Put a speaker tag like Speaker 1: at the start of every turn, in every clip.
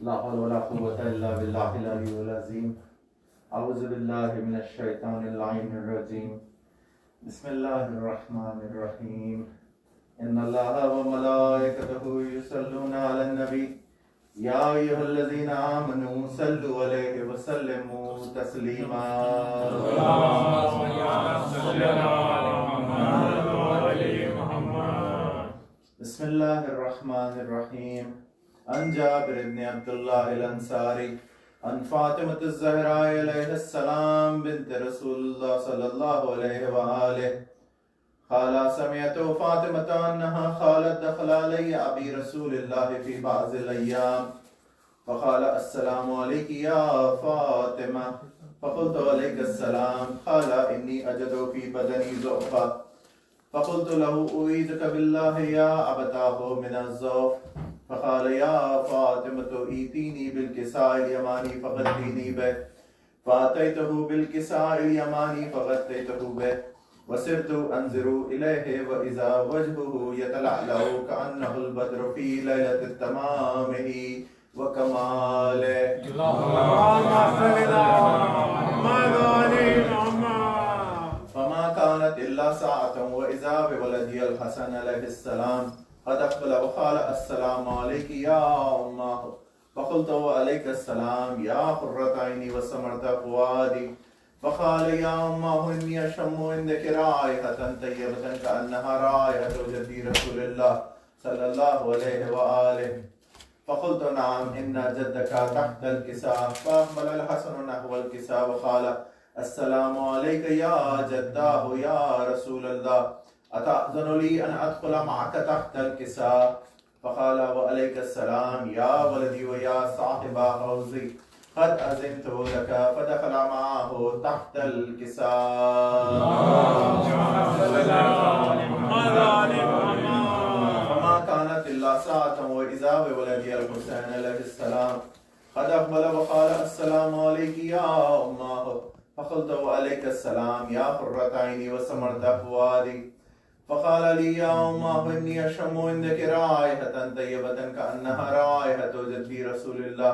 Speaker 1: ला हौला वला कुव्वता इल्ला बिल्लाहिल अलिय्यिल अज़ीम। अऊज़ु बिल्लाहि मिनश शैतानिर लाइनिर रजीम। बिस्मिल्लाहिर रहमानिर रहीम। इन्नल्लाहा व मलाइकतहु युसल्लूना अलन नबी या अय्युहल्लज़ीना आमनू सल्लु अलैहि व सल्लिमू तस्लीमा। बिस्मिल्लाहिर रहमानिर रहीम। अन जाबिर इब्न अब्दुल्लाह अल अंसारी अन फातिमत ज़हरा अलैहिस्सलाम बिन्त रसूलुल्लाह सल्लल्लाहु अलैहि व आलिहि क़ाला समिअतु फातिमत अन्नहा क़ालत दख़ला अलैया अबी रसूलिल्लाह फ़ी बअज़िल अय्याम फ़क़ाल अस्सलामु अलैकी या फ़ातिमा फ़क़ुल्तु अलैकस्सलाम क़ाल इन्नी अजदु फ़ी बदनी ज़ुअफ़ा फ़क़ुल्तु लहु उईज़ुका बिल्लाहि या अबताहु मिनज़्ज़ौफ़ फ़क़ाल या फ़ातिमतु ईतीनी बिलकिसाइल यमानी फ़ग़त्तीनी बिह फ़अतैतुहु बिलकिसाइल यमानी फ़ग़त्तैतुहु बिह वसिरतु अंज़ुरु इलैहि व इज़ा वजहुहु यतलअलअु कअन्नहुल बद्रु फ़ी लैलतित तमामिही व कमालिही। फमा कानत इल्ला साअतन व इज़ा बिवलदियल हसन अलैहिस्सलाम क़द अक़बल व क़ाल अस्सलामु अलैकी या उम्मह फ़क़ुल्तु व अलैकस्सलाम या क़ुर्रत ऐनी व समरत फ़ुआदी फ़क़ाल या उम्मह इन्नी अशम्मु इंदकी राइहतन तय्यबतन कअन्नहा राइहतु जद्दी रसूलिल्लाह सल्लल्लाहु अलैहि व आलिहि फ़क़ुल्तु नअम इन्ना जद्दका तहतल किसा फ़अक़बल अल हसन नहवल किसा व क़ाल अस्सलामु अलैका या जद्दाहु या रसूलल्लाह अतअज़नु ली अन अदख़ुल मअका तहतल किसा फ़क़ाल व अलैकस्सलाम या वलदी व या साहिबा हौज़ी क़द अज़िनतु लका फ़दख़ल मअहु तहतल किसा। फमा कानत इल्ला साअतन व इज़ा बिवलदियल हुसैन अलैहिस्सलाम क़द अक़बल व क़ाल अस्सलामु अलैकी या उम्मह फ़क़ुल्तु व अलैकस्सलाम या क़ुर्रत ऐनी व समरत फ़ुआदी फ़क़ाल ली या उम्मह इन्नी अशम्मु इंदकी राइहतन तय्यबतन कअन्नहा राइहतु जद्दी रसूलिल्लाह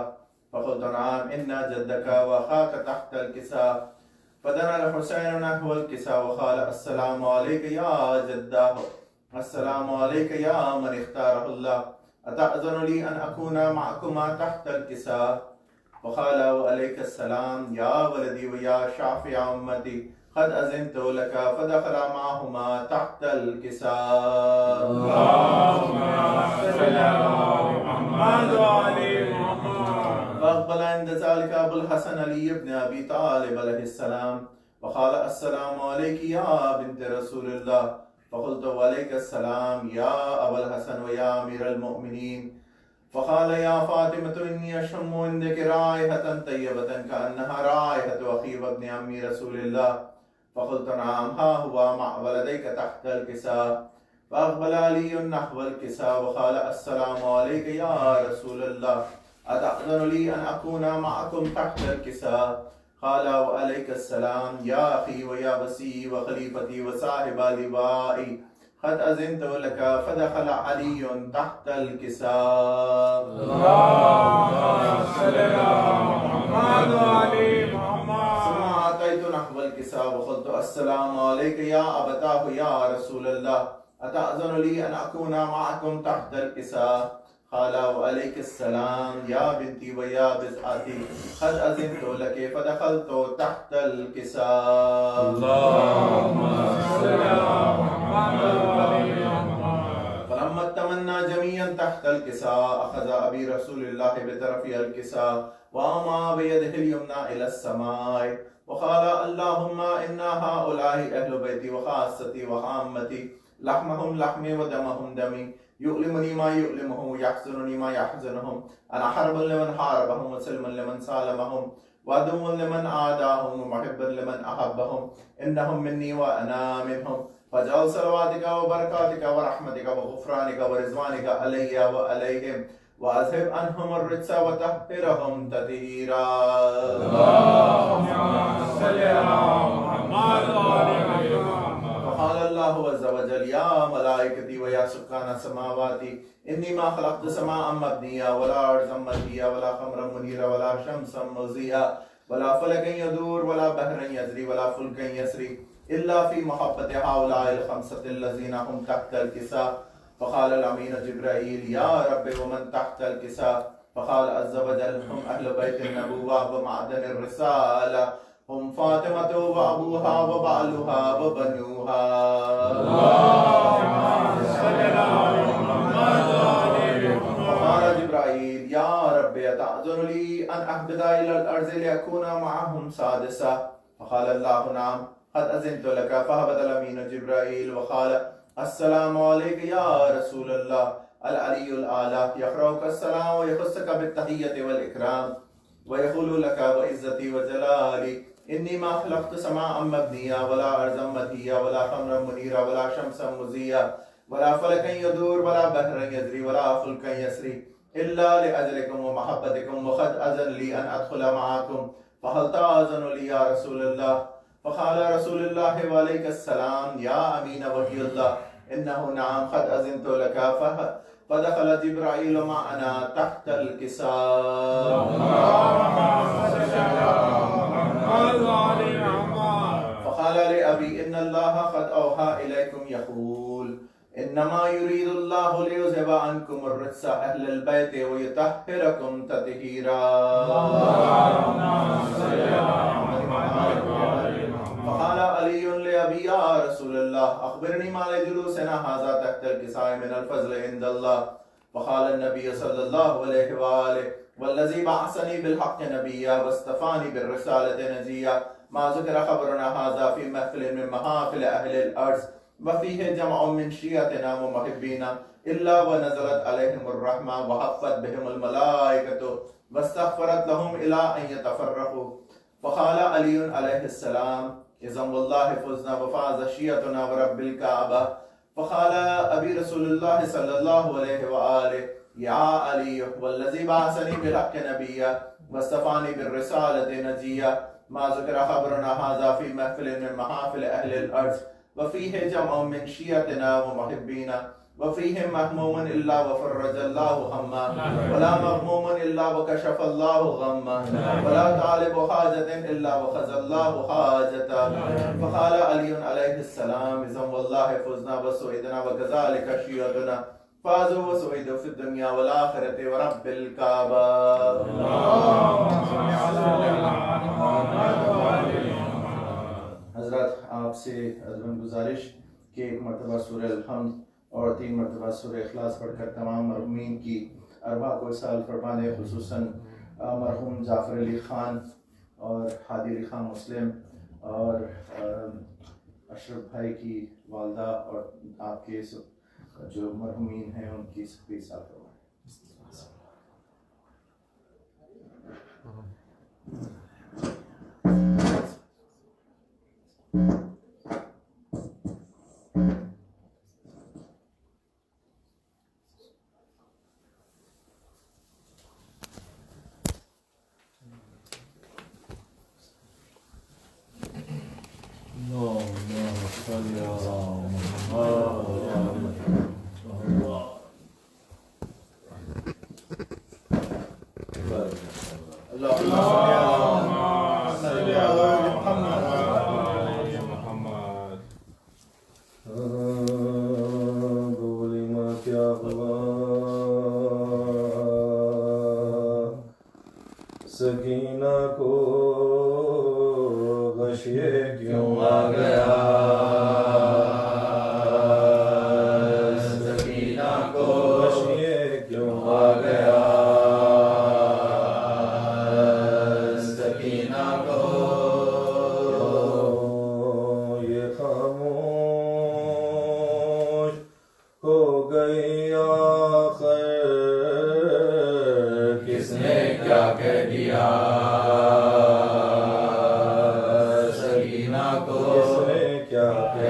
Speaker 1: फ़क़ुल्तु नअम इन्ना जद्दका व अख़ाका तहतल किसा फ़दना अल हुसैन नहवल किसा व क़ाल अस्सलामु अलैका या जद्दाहु अस्सलामु अलैका या मन इख्तारहुल्लाह अतअज़नु ली अन अकूना मअकुमा तहतल किसा फ़क़ाल व अलैकस्सलाम या वलदी व या शाफ़िअ उम्मती क़द अज़िनतु लका फ़दख़ल मअहुमा तहतल किसा। फ़अक़बल इंद ज़ालिका अबुल हसन अली इब्न अबी तालिब अलैहिस्सलाम फ़क़ाल अस्सलामु अलैकी या बिन्त रसूलिल्लाह फ़क़ुल्तु व अलैकस्सलाम या अबुल हसन व या अमीरल मुअमिनीन फ़क़ाल या फ़ातिमतु इन्नी अशम्मु इंदकी राइहतन तय्यबतन कअन्नहा राइहतु अख़ी व इब्न अम्मी रसूलिल्लाह फ़क़ुल्तु नअम हा हुवा मअ वलदैका तहतल किसा फ़अक़बल अलीयुन नहवल किसा व क़ाल अस्सलामु अलैका या रसूलल्लाह अतअज़नु ली अन अकूना मअकुम तहतल किसा क़ाल व अलैकस्सलाम या अख़ी व या वसी व ख़लीफ़ती व साहिबा लिवाई क़द अज़िनतु लका फ़दख़ल अलीयुन तहतल किसा। नहवल किसा वक़ुल्तु अस्सलामु अलैका या अबताहु या रसूलल्लाह अतअज़नु ली अन अकूना मअकुम तहतल किसा क़ाल व अलैकस्सलाम या बिन्ती व या बिज़अती क़द अज़िनतु लकी फ़दख़लतु तहतल किसा। फ़लम्मा तमन्ना जमीअन तहतल किसा अख़ज़ अबी रसूलिल्लाह बितरफ़िल किसा व अमा बियदिहिल यमना इलस समाई वक़ाल अल्लाहुम्मा इन्ना हाउलाइ अहलु बैती व ख़ास्सती व आम्मती लहमहुम लहमी व दमहुम दमी युअलिमुनी मा युअलिमुहुम व यहज़ुनुनी मा यहज़ुनुहुम अना हर्बुन लिमन हारबहुम व सल्मुन लिमन सालमहुम व अदुव्वुन लिमन आदाहुम व मुहिब्बुन लिमन अहब्बहुम इन्नहुम मिन्नी व अना मिनहुम फजअल सलवातिका व बरकातिका व रहमतिका व गुफ़रानिका व रिज़वानिका अलैया व अलैहिम वअज़हिब अन्हुम अर्रिज्स व तहहिरहुम तत्हीरा। फ़क़ाल अल्लाहु अज़्ज़ा व जल या मलाइकती व या सुक्काना समावाती इन्नी मा खलक़्तु समाअन मबनिया वला अर्ज़न मदनिया वला क़मरन मुनीरा वला शम्सन मुज़िया वला फ़लकन यदूर वला बहरन यजरी वला फ़ुल्कन यसरी इल्ला फ़ी मुहब्बति हाउलाइल ख़म्सतिल लज़ीना हुम तहतल किसा फ़क़ाल अमीन जिब्राईल या रब्बि व मन तहतल किसा फ़क़ाल अज़्ज़ा व जल हुम अहलु बैतिन नबुव्वा व मअदनिर रिसाला हुम फ़ातिमतु व अबूहा व बालुहा व बनुहा। फ़क़ाल जिब्राईल या रब्बि अतअज़नु ली अन अहबिता इलल अर्ज़ि लिअकूना मअहुम सादिसा फ़क़ाल अल्लाहु नअम क़द अज़िनतु लक फ़हबतल अमीन जिब्राईल व क़ाल अस्सलामु अलैका या रसूलल्लाह अल अलीयुल आला यक़रऊका अस्सलाम व यख़ुस्सुका बित्तहिय्यति वल इकराम व यक़ूलु लका व इज़्ज़ती व जलाली इन्नी मा खलक़्तु समाअन मबनिया वला अर्ज़न मदहिया वला क़मरन मुनीरा वला शम्सन मुज़िया वला फ़लकन यदूर वला बहरन यजरी वला फ़ुल्कन यसरी इल्ला लिअजलिकुम व महब्बतिकुम व क़द अज़न ली अन अदख़ुला मअकुम फ़हल तअज़नु ली या रसूलल्लाह फ़क़ाल रसूलुल्लाह व अलैकुस्सलाम या अमीन वहियल्लाह इन्नहु नअम क़द अज़िनतु लक फ़दख़ल जिब्राईल मअना तहतल किसा। फ़क़ाल लिअबी इन्नल्लाह क़द औहा इलैकुम यक़ूल इन्नमा युरीदुल्लाहु लियुज़हिबा अन्कुमुर रिज्सा अहलल बैति व युतह्हिरकुम तत्हीरा। फ़क़ाल अलीयुन लिअबी या रसूलल्लाह अख़बिरनी मा लिजुलूसिना हाज़ा तहतल किसाइ मिनल फ़ज़्लि इंदल्लाह फ़क़ाल अन्नबी सल्लल्लाहु अलैहि व आलिहि वल्लज़ी बअसनी बिलहक़्क़ि नबिय्या वस्तफ़ानी बिर्रिसालति नजिय्या मा ज़ुकिरा ख़बरुना हाज़ा फ़ी महफ़िलिन मिन महाफ़िल अहलिल अर्ज़ व फ़ीहि जमअुन मिन शिय्अतिना व मुहिब्बीना इल्ला व नज़लत अलैहिमुर रहमा व हफ़्फ़त बिहिमुल मलाइकतु वस्तग़फ़रत लहुम इला अन यतफ़र्रक़ू। फ़क़ाल अलीयुन अलैहिस्सलाम इज़न वल्लाहि फ़ुज़ना व फ़ाज़ शिय्अतुना व रब्बिल काबा। फ़क़ाल अबी रसूलुल्लाह सल्लल्लाहु अलैहि व आलिहि या अली वल्लज़ी बअसनी बिलहक़्क़ि नबिय्या वस्तफ़ानी बिर्रिसालति नजिय्या मा ज़ुकिरा ख़बरुना हाज़ा फ़ी महफ़िलिन मिन महाफ़िल अहलिल अर्ज़ व फ़ीहि जमअुन मिन शिय्अतिना व मुहिब्बीना व फ़ीहिम महमूमुन इल्ला व फ़र्रजल्लाहु हम्मा वला मग़मूमुन इल्ला व कशफ़ल्लाहु ग़म्मा वला तालिबु हाजतिन इल्ला व ख़ज़ल्लाहु हाजता। फ़क़ाल अलीयुन अलैहिस्सलाम इज़न वल्लाहि फ़ुज़ना व सुइदना व कज़ालिका शिय्अतुना फ़ाज़ू व सुइदू फ़िद दुनिया वल आख़िरति व रब्बिल काबा। हज़रत आपसे अदबन गुजारिश कि एक मरतबा सूरह अल-हम्द और 3 मरतबा सूरह इखलास पढ़कर तमाम मरहूमीन की अरवाह को इरसाल फरमाने, खुसूसन मरहूम जाफ़र अली ख़ान और हादी अली ख़ान मुस्लिम और अशरफ भाई की वालदा और आपके जो मरहूमीन हैं उनकी सबकी इरसाल फरमाएं।
Speaker 2: सकीना को गशिए क्यों आ गया, सकीना को गशिए क्यों आ गया, सकीना को ये खामोश हो गई आखिर किसने क्या कह दिया, सकीना को किसने क्या कह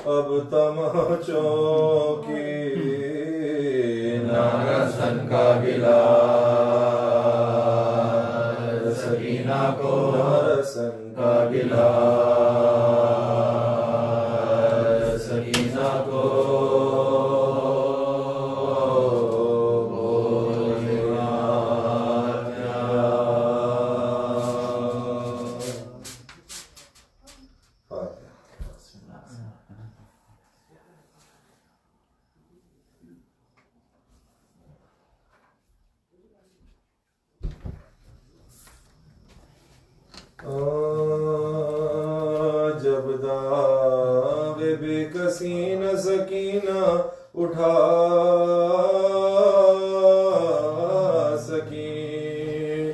Speaker 2: अब तमाचों की
Speaker 3: नारसन का गिला सकीना को
Speaker 2: नारसन
Speaker 3: का गिला सकीना को
Speaker 2: जब दावे बेकसी न सकीना उठा सकी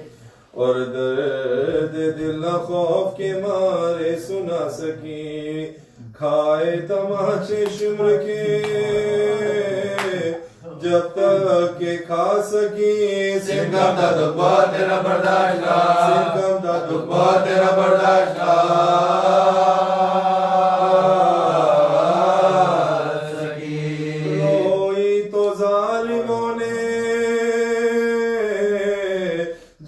Speaker 2: और दर्द दिल खौफ के मारे सुना सकी खाए तमाचे शिमर के जब तक के खा सकी
Speaker 3: सिंगम दा दुखा तेरा बर्दाश्त का
Speaker 2: सिंगम दा
Speaker 3: दुखा तेरा बर्दाश्त का
Speaker 2: रोई तो जालिमों ने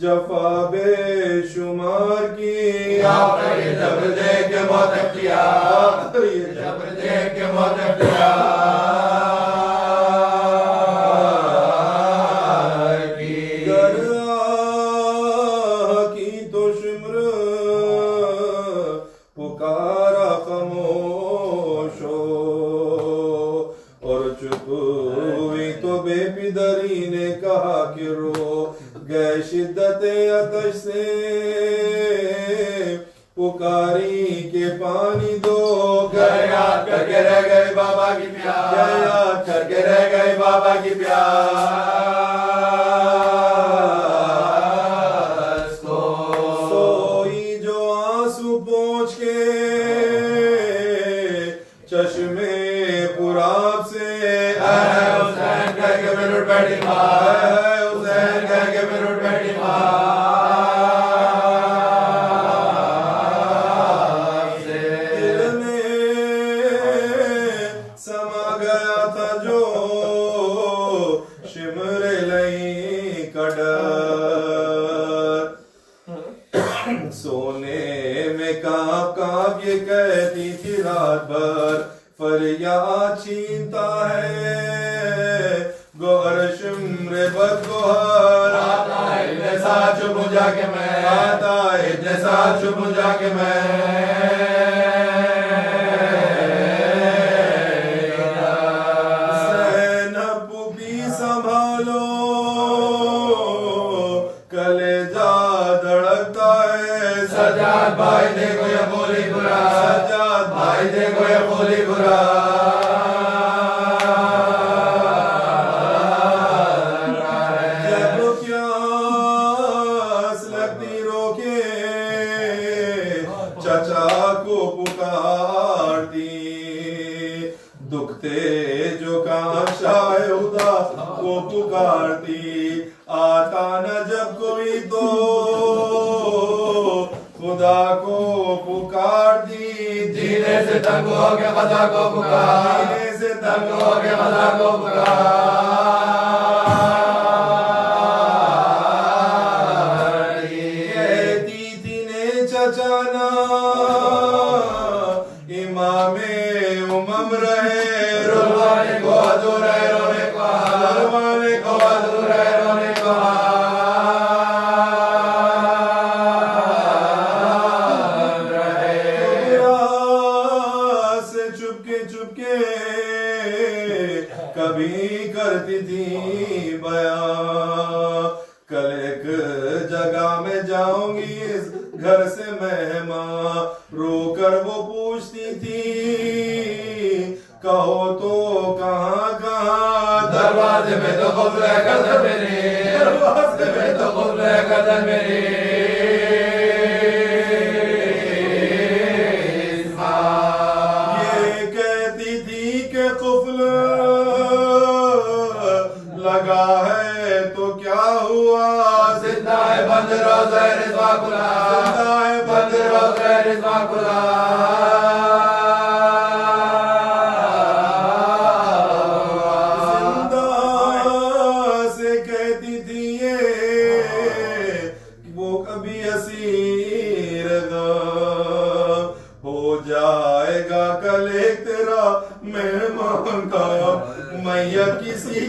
Speaker 2: जफा बेशुमार की
Speaker 3: आखिर जब देख के मौत किया जब देख के मौत किया
Speaker 2: शिद्दत आतश से पुकारी के पानी दो
Speaker 3: याद करके रह गए बाबा की प्यास
Speaker 2: याद
Speaker 3: करके रह गए बाबा की प्यास को
Speaker 2: सोई जो आंसू पोंछ के चश्मे पुराब से
Speaker 3: हुसैन कह के मैं उठ बैठी माँ हुसैन कह के मैं उठ बैठी माँ
Speaker 2: दिल में समा गया था जो शिमरे लई कड़र सोने में काप ये कहती थी रात भर फरियाद छीनता है गोहर शिमरे बदगोहर
Speaker 3: आता है इतने साथ चुप जाके मैं
Speaker 2: आता है
Speaker 3: इतने साथ चुप जाके मैं
Speaker 2: ज़ैनब भी संभालो कलेजा धड़कता है
Speaker 3: सजाद भाई देखो ये बोली बुरा
Speaker 2: सजाद
Speaker 3: भाई देखो ये बोली बुरा
Speaker 2: जब प्यास लगती रोके चचा को पुकारती दुखते जो काशाए उदा को पुकारती आता न जब कोई तो खुदा को पुकारती
Speaker 3: जीने से तंग हो के खुदा को पुकार
Speaker 2: जीने से
Speaker 3: तंग हो के खुदा को पुकार
Speaker 2: कहती थी ने चचाना इमामे उमम रहे
Speaker 3: रोने को दूर है रोने को
Speaker 2: रोने को
Speaker 3: दूर है रोने को
Speaker 2: से चुपके चुपके कभी करती थी बयां कल एक जगह में जाऊंगी इस घर से मेहमान रोकर वो पूछती थी कहो तो कहाँ कहाँ
Speaker 3: दरवाजे में तो खुद है कदर मेरे दरवाजे में तो खुद है कदर मेरे
Speaker 2: ये कहती थी कि कुफल लगा है तो क्या हुआ
Speaker 3: जिंदा है बंद रोज़ा रिज़वा खुला
Speaker 2: जिंदा है
Speaker 3: बंद रोज़ा रिज़वा खुला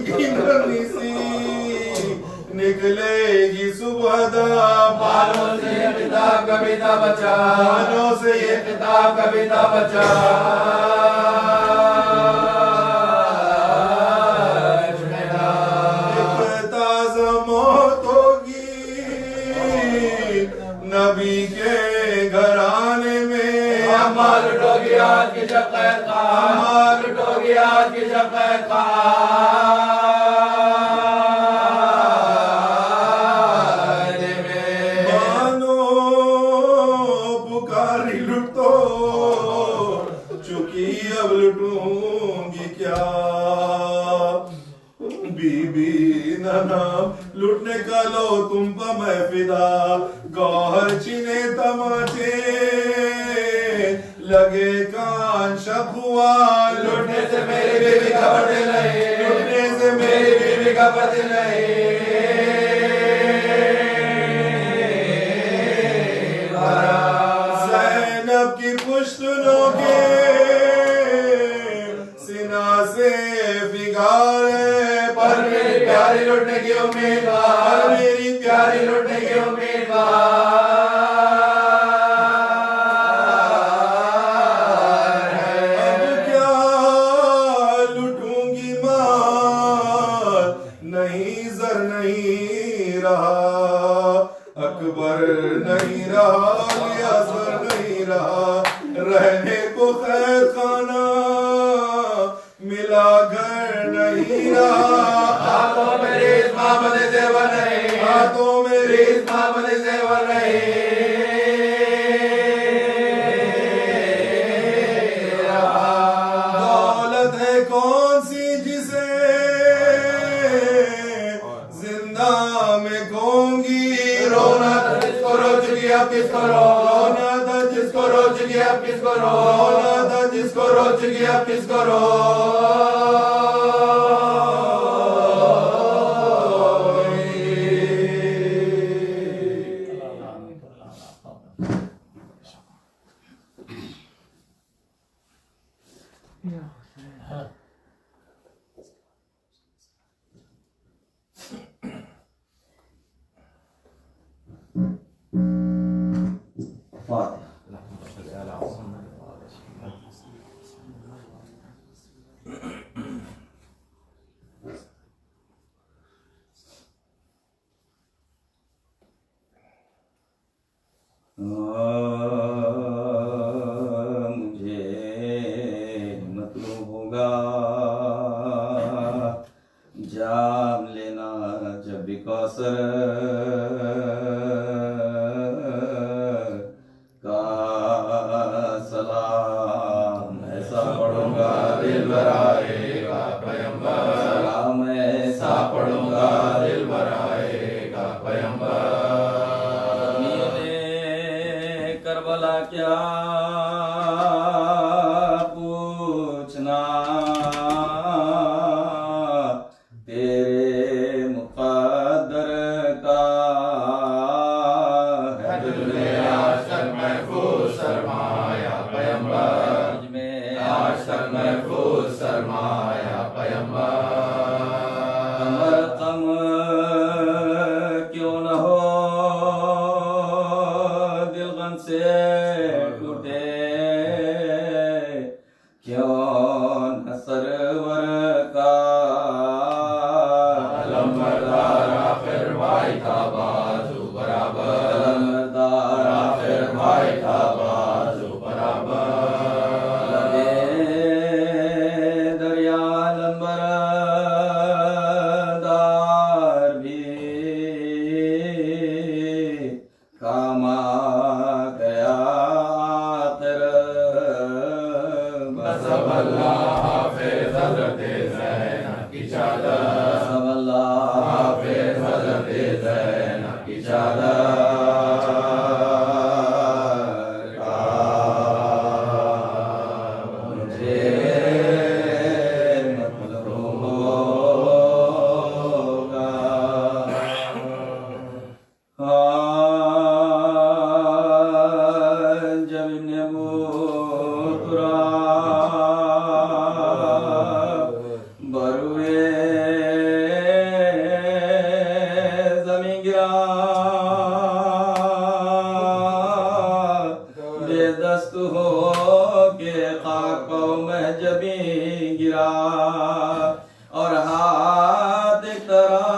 Speaker 2: की नन्ही सी निकलेगी सुबह दा
Speaker 3: बालों से ये किताब कविता बचा,
Speaker 2: बालों से ये
Speaker 3: किताब कविता बचा।
Speaker 2: एक ताज़ा मौत होगी नबी के घराने में।
Speaker 3: अम्मा लुटोगी आज की जब खैर खा, अम्मा लुटोगी आज की जब खैर खा।
Speaker 2: अब लुटूंगी क्या बीबी नाना लुटने का लो तुम पर मैं फिदा। गौहर छीने तमाचे लगे कान शकुआ।
Speaker 3: लुटने से मेरी बीवी का बदल नहीं,
Speaker 2: लुटने से
Speaker 3: मेरी बीवी का बदल नहीं।
Speaker 2: ज़ैनब की पुश्तनों के से फिगारे
Speaker 3: पर मेरी प्यारी लुटने की उम्मीदवार,
Speaker 2: मेरी
Speaker 3: प्यारी लुटने की उम्मीदवार है।
Speaker 2: अब क्या लुटूंगी माल नहीं जर नहीं रहा, अकबर नहीं रहा असर नहीं रहा। रहने को खैर खाना मिला घर नहीं रहा।
Speaker 3: हाथों में रीत मोहम्मद ज़ेवर नहीं,
Speaker 2: हाथों में
Speaker 3: रीत मोहम्मद ज़ेवर नहीं रहा।
Speaker 2: दौलत है कौन सी जिसे जिंदा में खोऊंगी।
Speaker 3: रोना था जिसको रो चुकी अब किसको रो,
Speaker 2: रोना था
Speaker 3: जिसको रो चुकी अब किसको रो,
Speaker 2: रोना था
Speaker 3: जिसको रो चुकी अब किसको रो।
Speaker 4: मुझे मतलब होगा जाम लेना जब भी कौसर का सलाम ऐसा पढ़ूंगा दिल भर आएगा पैगंबर। सलाम ऐसा पढ़ूंगा दिल भर आएगा पैगंबर। करबला क्या पूछना तेरे मुक़द्दर का है दिल में आज तक महफूज सरमाया पैगंबर। मुझ में आज तक महफूज सरमाया पैगंबर। कमर कम क्यों न हो से टूटे क्यों न सर गिरा और हाथ एक तरफ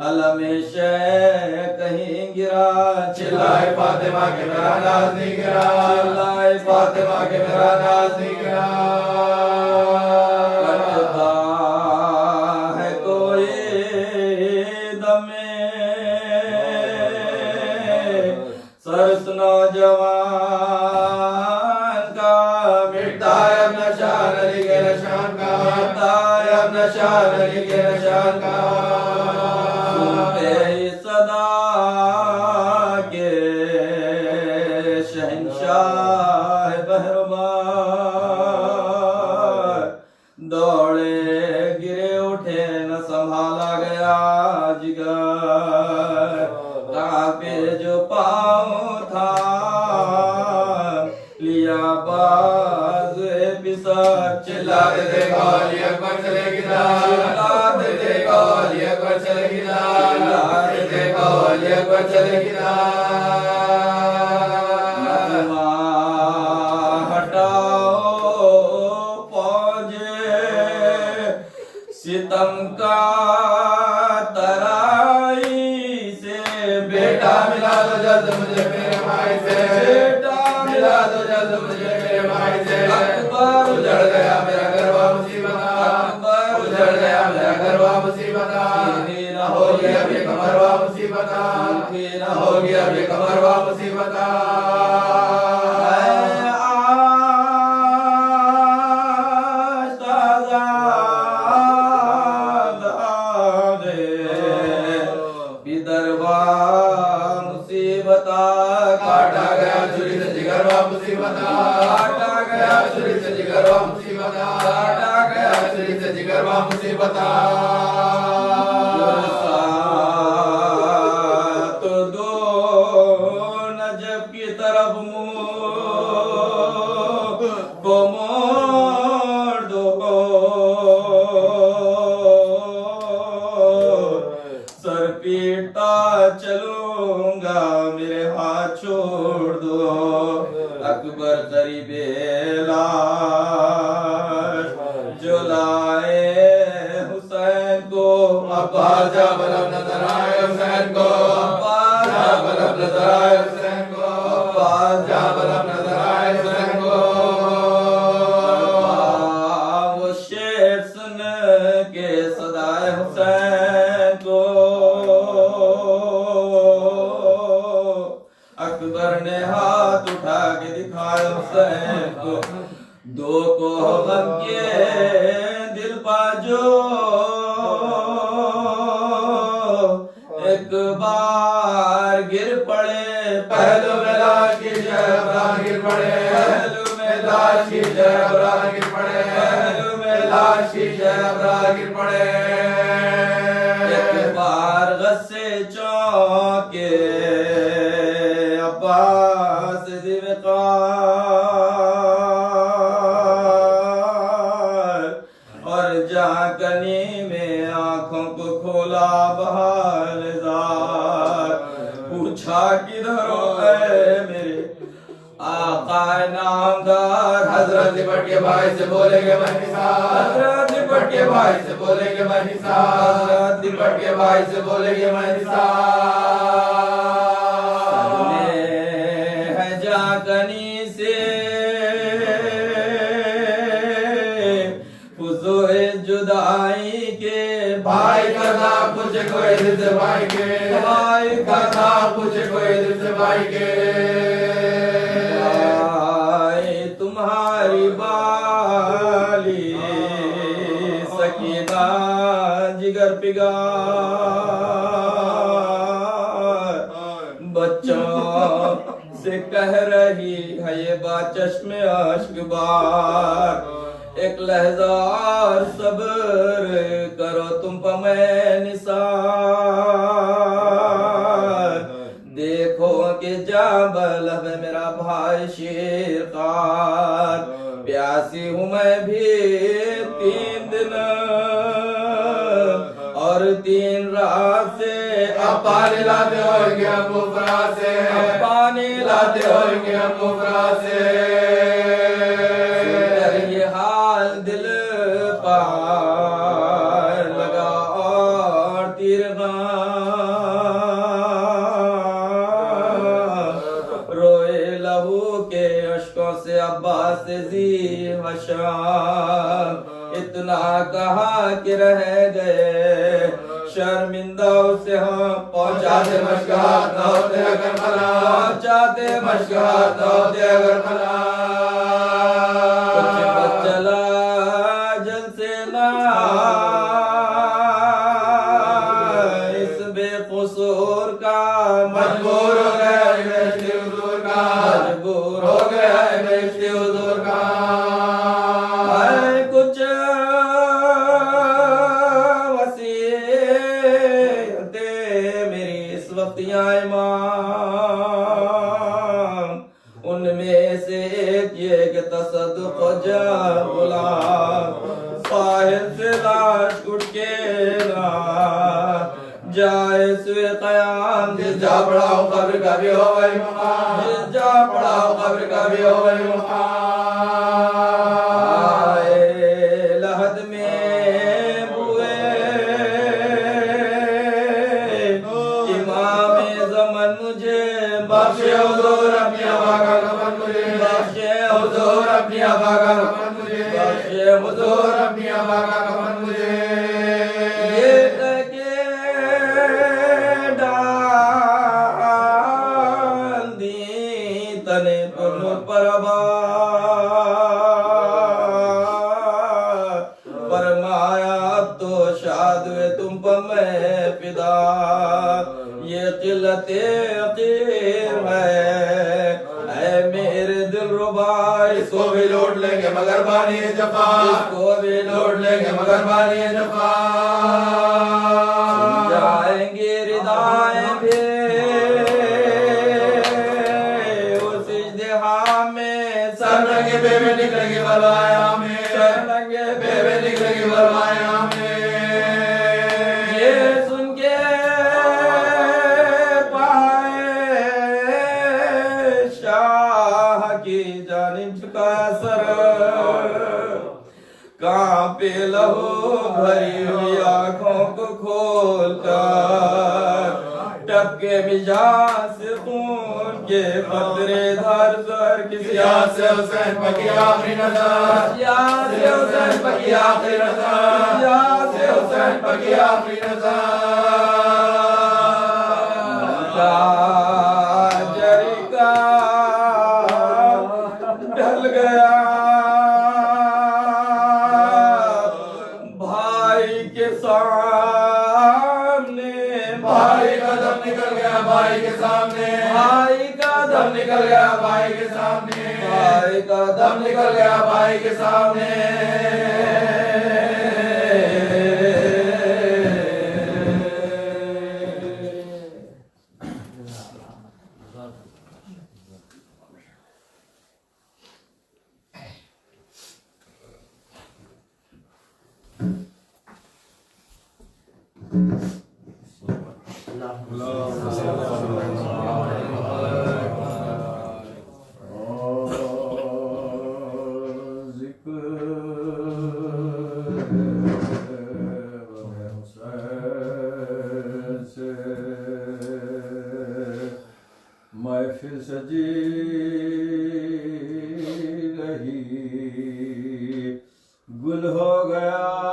Speaker 4: अलम शे कहीं गिरा।
Speaker 3: चिल्लाए फातिमा के मेरा नाज नहीं गिरा,
Speaker 4: चिल्लाए
Speaker 3: फातिमा के मेरा नाज नहीं गिरा।
Speaker 4: कटता है कोई दमे सरस नौजवान का,
Speaker 3: मिटता है अब निशान अली के निशान का,
Speaker 4: मिटता है अब
Speaker 3: निशान अली के निशान का।
Speaker 4: सुनते ही सदा के शहंशाह बहरबार, दौड़े गिरे उठे न संभाला गया जिगर। काफिर जो पाँव था लिया बाज पिसर।
Speaker 3: चिल्लाते थे गौली अकबर चले गिरा, चिल्लाते थे गौली अकबर चले गिरा, चिल्लाते थे गौली अकबर चले गिरा।
Speaker 4: हटाओ फौजे सितम का तराई से,
Speaker 3: बेटा मिला दो जल्द मुझे मेरे भाई से,
Speaker 4: बेटा
Speaker 3: मिला दो जल्द मुझे मेरे भाई से।
Speaker 4: अकबर
Speaker 3: उजड़ गया मेरा गरबा मुसीबत,
Speaker 4: अकबर
Speaker 3: उजड़ गया मेरा गरबा मुसीबत।
Speaker 4: न
Speaker 3: हो गया अब ये कमरवा मुसीबत,
Speaker 4: न
Speaker 3: हो गया अब ये कमरवा मुसीबत। काटा गया छुरी से जिगरवा मुसीबत, काटा गया छुरी से जिगरवा मुसीबत, काटा गया छुरी से जिगरवा मुसीबत।
Speaker 4: तो दो नजब की तरफ मुंह को मोड़ दो, सर पीटा चलूंगा मेरे हाथ छोड़ दो। अकबर करीबे लाश जो लाए हुसैन को,
Speaker 3: अब्बास जा बलम नजर आए हुसैन को,
Speaker 4: अब्बास
Speaker 3: जा बलम नजर आए हुसैन को,
Speaker 4: अब्बास
Speaker 3: जा बलम नजर आए हुसैन को।
Speaker 4: वो शेर सुन के सदाए हुसैन को अकबर ने हाथ उठा के दिखाया हुसैन को। दो को गम के दिल पाजो एक बार गिर पड़े,
Speaker 3: पहलू में लाश की जय अबरार गिर पड़े,
Speaker 4: पहलू में
Speaker 3: लाश की जय अबरार गिर पड़े,
Speaker 4: पहलू में
Speaker 3: लाश की जय अबरार गिर पड़े।
Speaker 4: एक बार गस्से चौके अब्बास ज़िवकार, और जाकनी में आंखों को खोला बहालदार। पूछा किधर है मेरे आका नामदार।
Speaker 3: हजरत लिपट के भाई से बोलेंगे मैं निसार,
Speaker 4: हजरत
Speaker 3: लिपट के भाई से बोलेंगे मैं निसार,
Speaker 4: हजरत
Speaker 3: लिपट के भाई से बोलेंगे मैं निसार।
Speaker 4: है जाकनी से फुज़ूए जुदाई के,
Speaker 3: भाई का नाम पूछे कोई दिल से भाई के,
Speaker 4: भाई
Speaker 3: का नाम पूछे कोई दिल से भाई के।
Speaker 4: भाई तुम्हारी बाली सकीना जिगर पिगार, बच्चों से कह रही है ये बात चश्मे अश्क बार। एक लहजा और सब्र करो तुम पर मैं निसार। देखो कि जाबल है मेरा भाई शेरकार, प्यासी हूँ मैं भी 3 दिन और 3 रात से।
Speaker 3: अब पानी लाते होंगे हम मुफरा से,
Speaker 4: अब पानी
Speaker 3: लाते होंगे हम मुफरा से।
Speaker 4: ये हाल लाल दिल पार लगा और तीर रोए लहू के अश्कों से अब्बास जी हशाम इतना कहा कि रह गए शर्मिंदा उसे हम पहुंचाते मशकात न होते अगर भला पहुंचाते मशकात न होते अगर भला कुछ चला जल से ना इस बेकसूर का मजबूर हो गया बेइज्जती हुजूर का मजबूर हो गया बेइज्जती हुजूर का कुछ उनमें से एक ये कि तसद्दुक़ जा गुलाम साहिल से लाश उठ के ना जाए सुए क़याम जिस जा पड़ाओ कब्र का भी हो वही मकाम जिस जा पड़ाओ कब्र का भी हो वही मकाम लहद में बुए इमाम ज़मान मुझे बख्शे हुजूर अपनी आबा का गमन मुझे बख्शे हुजूर अपनी आबा का गमन मुझे बख्शे हुजूर अपनी आबा का गमन मुझे ये के डाल दी तने पर फरमाया अब तो शाद हुए तुम पर मैं फिदा ये किल्लते अकीर है मेरे दिल रुबा इसको भी लौट लेंगे मगर बानी जफा इसको भी लौट लेंगे मगर बानी जफा जाएंगे रिदाएं भी उस इज्तिहा में सरनगे बेबे निकलेगी बलवाया में सरनगे बेबे निकलेगी बलवाया में ये सुन के कांपे लहू भरी हुई आंखों को खोल कर टपके मिजाज से खून के कतरे धर धर किसी याद से हुसैन पकी आखिरी नजर याद से हुसैन पकी आखिरी नजर याद से हुसैन पकी आखिरी नजर जरिका ढल गया भाई का दम निकल गया भाई के सामने भाई का दम निकल गया भाई के सामने भाई का दम निकल गया भाई के सामने महफिल सजी रही गुल हो गया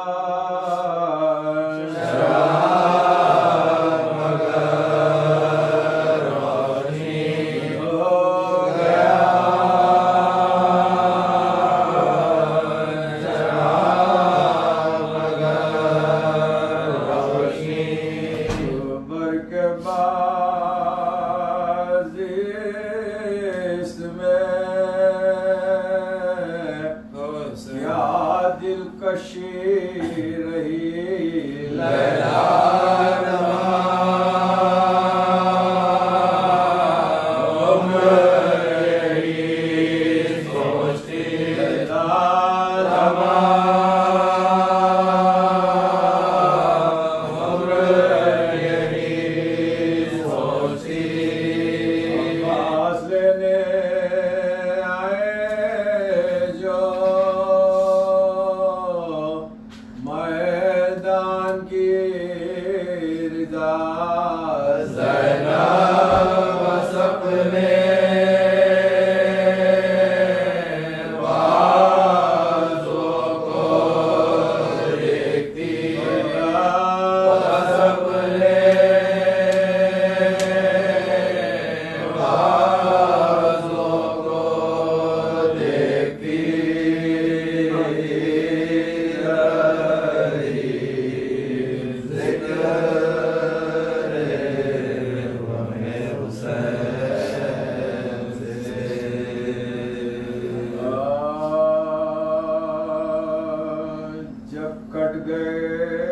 Speaker 5: गए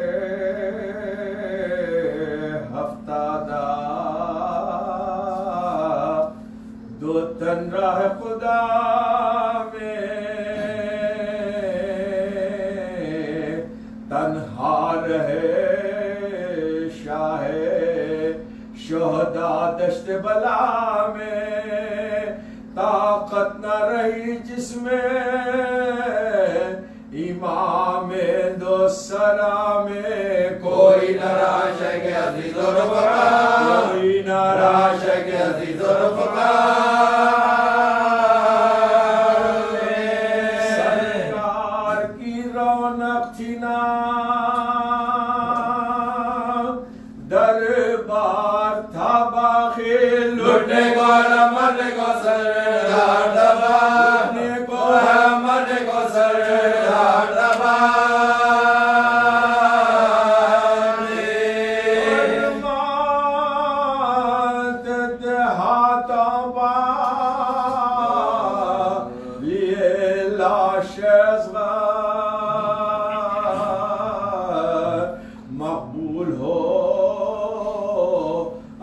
Speaker 5: हफ्तादा दो तन राह खुदा में तन्हा रहे शाहे शोहदा दश्त बला में ताकत न रही जिसमें इमाम दो सरा में
Speaker 3: कोई नाराज है कि अजीज और फकार,
Speaker 5: कोई नाराज
Speaker 3: है कि अजीज और फकार।
Speaker 5: सरकार की रौनक थी ना दरबार था बागे
Speaker 3: लुटने को न मरने को सरदार दबा,
Speaker 5: लुटने को
Speaker 3: है मरने को सरदार दबा।
Speaker 5: हाथों पा लिए लाश मकबूल हो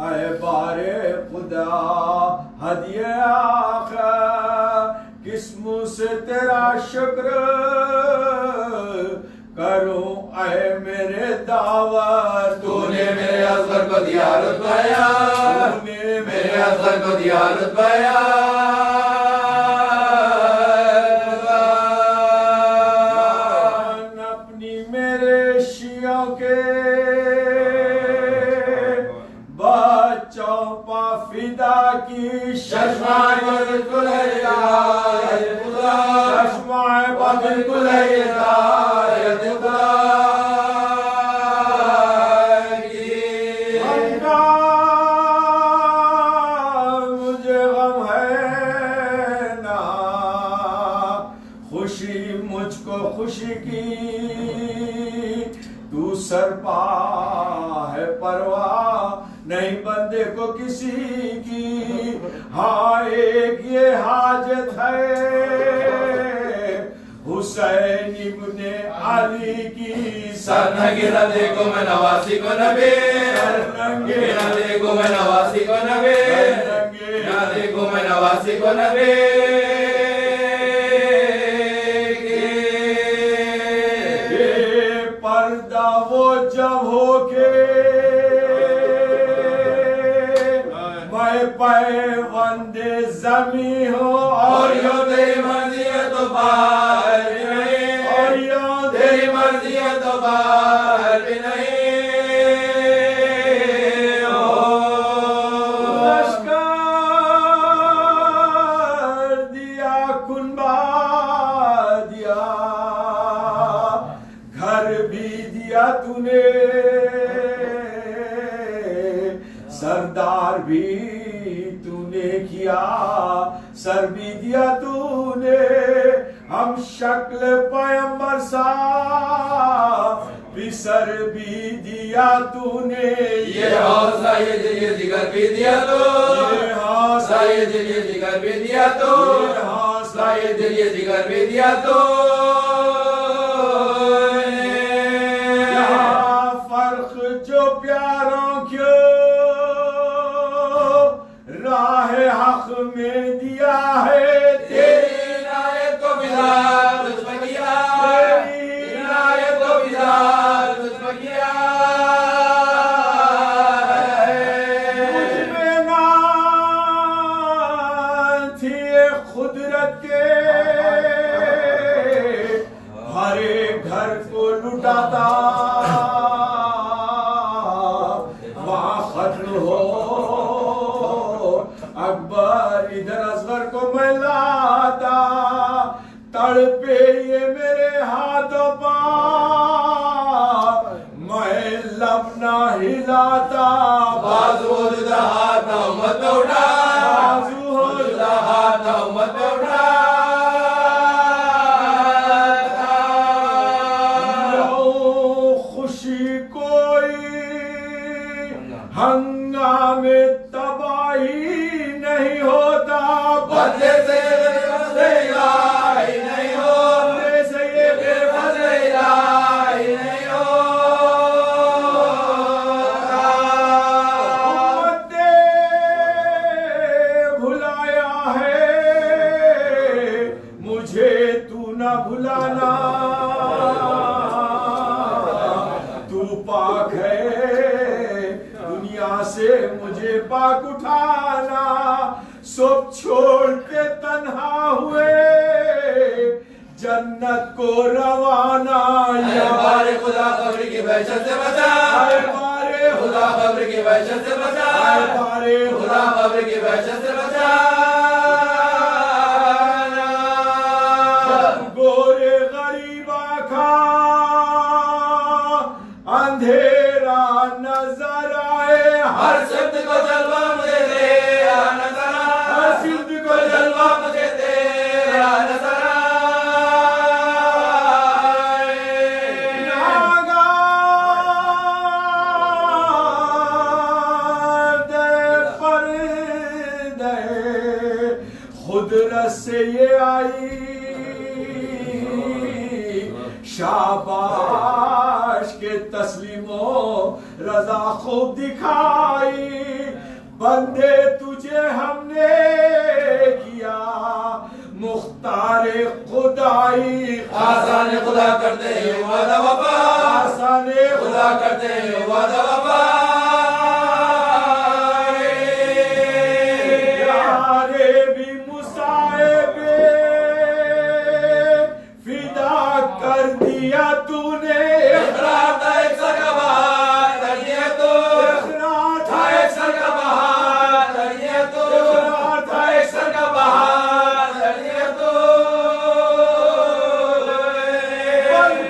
Speaker 5: आए बारे खुदा हदिये आखिर किस मुंह से तेरा शुक्र करूं आए मेरे दावत
Speaker 3: तूने मेरे असगर को दिया रुतबाया,
Speaker 5: तूने
Speaker 3: मेरे असगर को दिया रुतबाया।
Speaker 5: अपनी मेरे शियों के बच्चों पा फिदा की
Speaker 3: चश्माए बिल्कुल है यार खुदा,
Speaker 5: चश्माए
Speaker 3: बिल्कुल है यार खुदा की।
Speaker 5: मुझे गम है ना खुशी मुझको खुशी की तू सरपा है परवाह नहीं बंदे को किसी की। हाँ एक ये हाजत है हुसैन इब्ने अली की
Speaker 3: सरनंगे न देखो मैं नवासी को नबी,
Speaker 5: सरनंगे
Speaker 3: न देखो मैं नवासी को नबी, न देखो मैं नवासी को नबी।
Speaker 5: पर्दा वो जब होके मैं पैवंदे जमी हो
Speaker 3: और यो तेरी मर्जी है तो बाहर भी नहीं,
Speaker 5: और यो
Speaker 3: तेरी मर्जी है तो बाहर भी नहीं।
Speaker 5: लश्कर दिया कुनबा दिया घर भी दिया तूने सरदार भी तूने किया सर भी दिया तूने हम शक्ल पैगंबर सा भी सर भी दिया तूने
Speaker 3: ये हौसला ये दिल ये जिगर भी दिया तो,
Speaker 5: ये हौसला
Speaker 3: ये दिल ये जिगर भी दिया तो,
Speaker 5: ये हौसला
Speaker 3: ये दिल ये जिगर भी दिया तो।
Speaker 5: यहाँ फर्क जो प्यारों क्यों राह हक में दिया है
Speaker 3: तेरी इनायत को बिलाल तुझ पर किया,
Speaker 5: तेरी
Speaker 3: इनायत को बिलाल तुझ पर किया।
Speaker 5: मुझ में नाल थी खुदरत के हरे घर को लुटाता वहाँ खत्म हो अकबर इधर असगर को मैं लाता तड़पे ये मेरे हाथों पर मैं लब ना हिलाता
Speaker 3: बाजू हो जुदा हाथ ना उम्मत पे उठा,
Speaker 5: बाजू हो
Speaker 3: जुदा हाथ ना उम्मत पे उठा।
Speaker 5: खुशी कोई हंगामे तबाही नहीं होता
Speaker 3: बदले से बेफजले इलाही नहीं हो,
Speaker 5: बदले से ये
Speaker 3: बेफजले इलाही वहशत से बचा,
Speaker 5: मारे
Speaker 3: खुदा कब्र की वहशत से बचा,
Speaker 5: मारे
Speaker 3: खुदा कब्र की वहशत से बचा।
Speaker 5: गोरे गरीबा का अंधेरा नजर आए,
Speaker 3: हर सिद्ध को जलवा मुझे तेरा नजर आए,
Speaker 5: हर सिद्ध को
Speaker 3: जलवा मुझे तेरा नजर आए।
Speaker 5: खुदरत से ये आई, शाबाश के तस्लीमो रजा खूब दिखाई, बंदे तुझे हमने किया मुख्तारे खुदाई।
Speaker 3: आसान खुदा करते वादा वफा,
Speaker 5: आसान
Speaker 3: खुदा करते वादा वफा।
Speaker 5: यारे भी मुसाइबे फिदा कर दिया तूने,
Speaker 3: इकरार था एक सर का बहार करिए तो,
Speaker 5: इकरार
Speaker 3: था एक सर का बहार करिए तो,
Speaker 5: इकरार था
Speaker 3: एक सर का बहार करिए तो।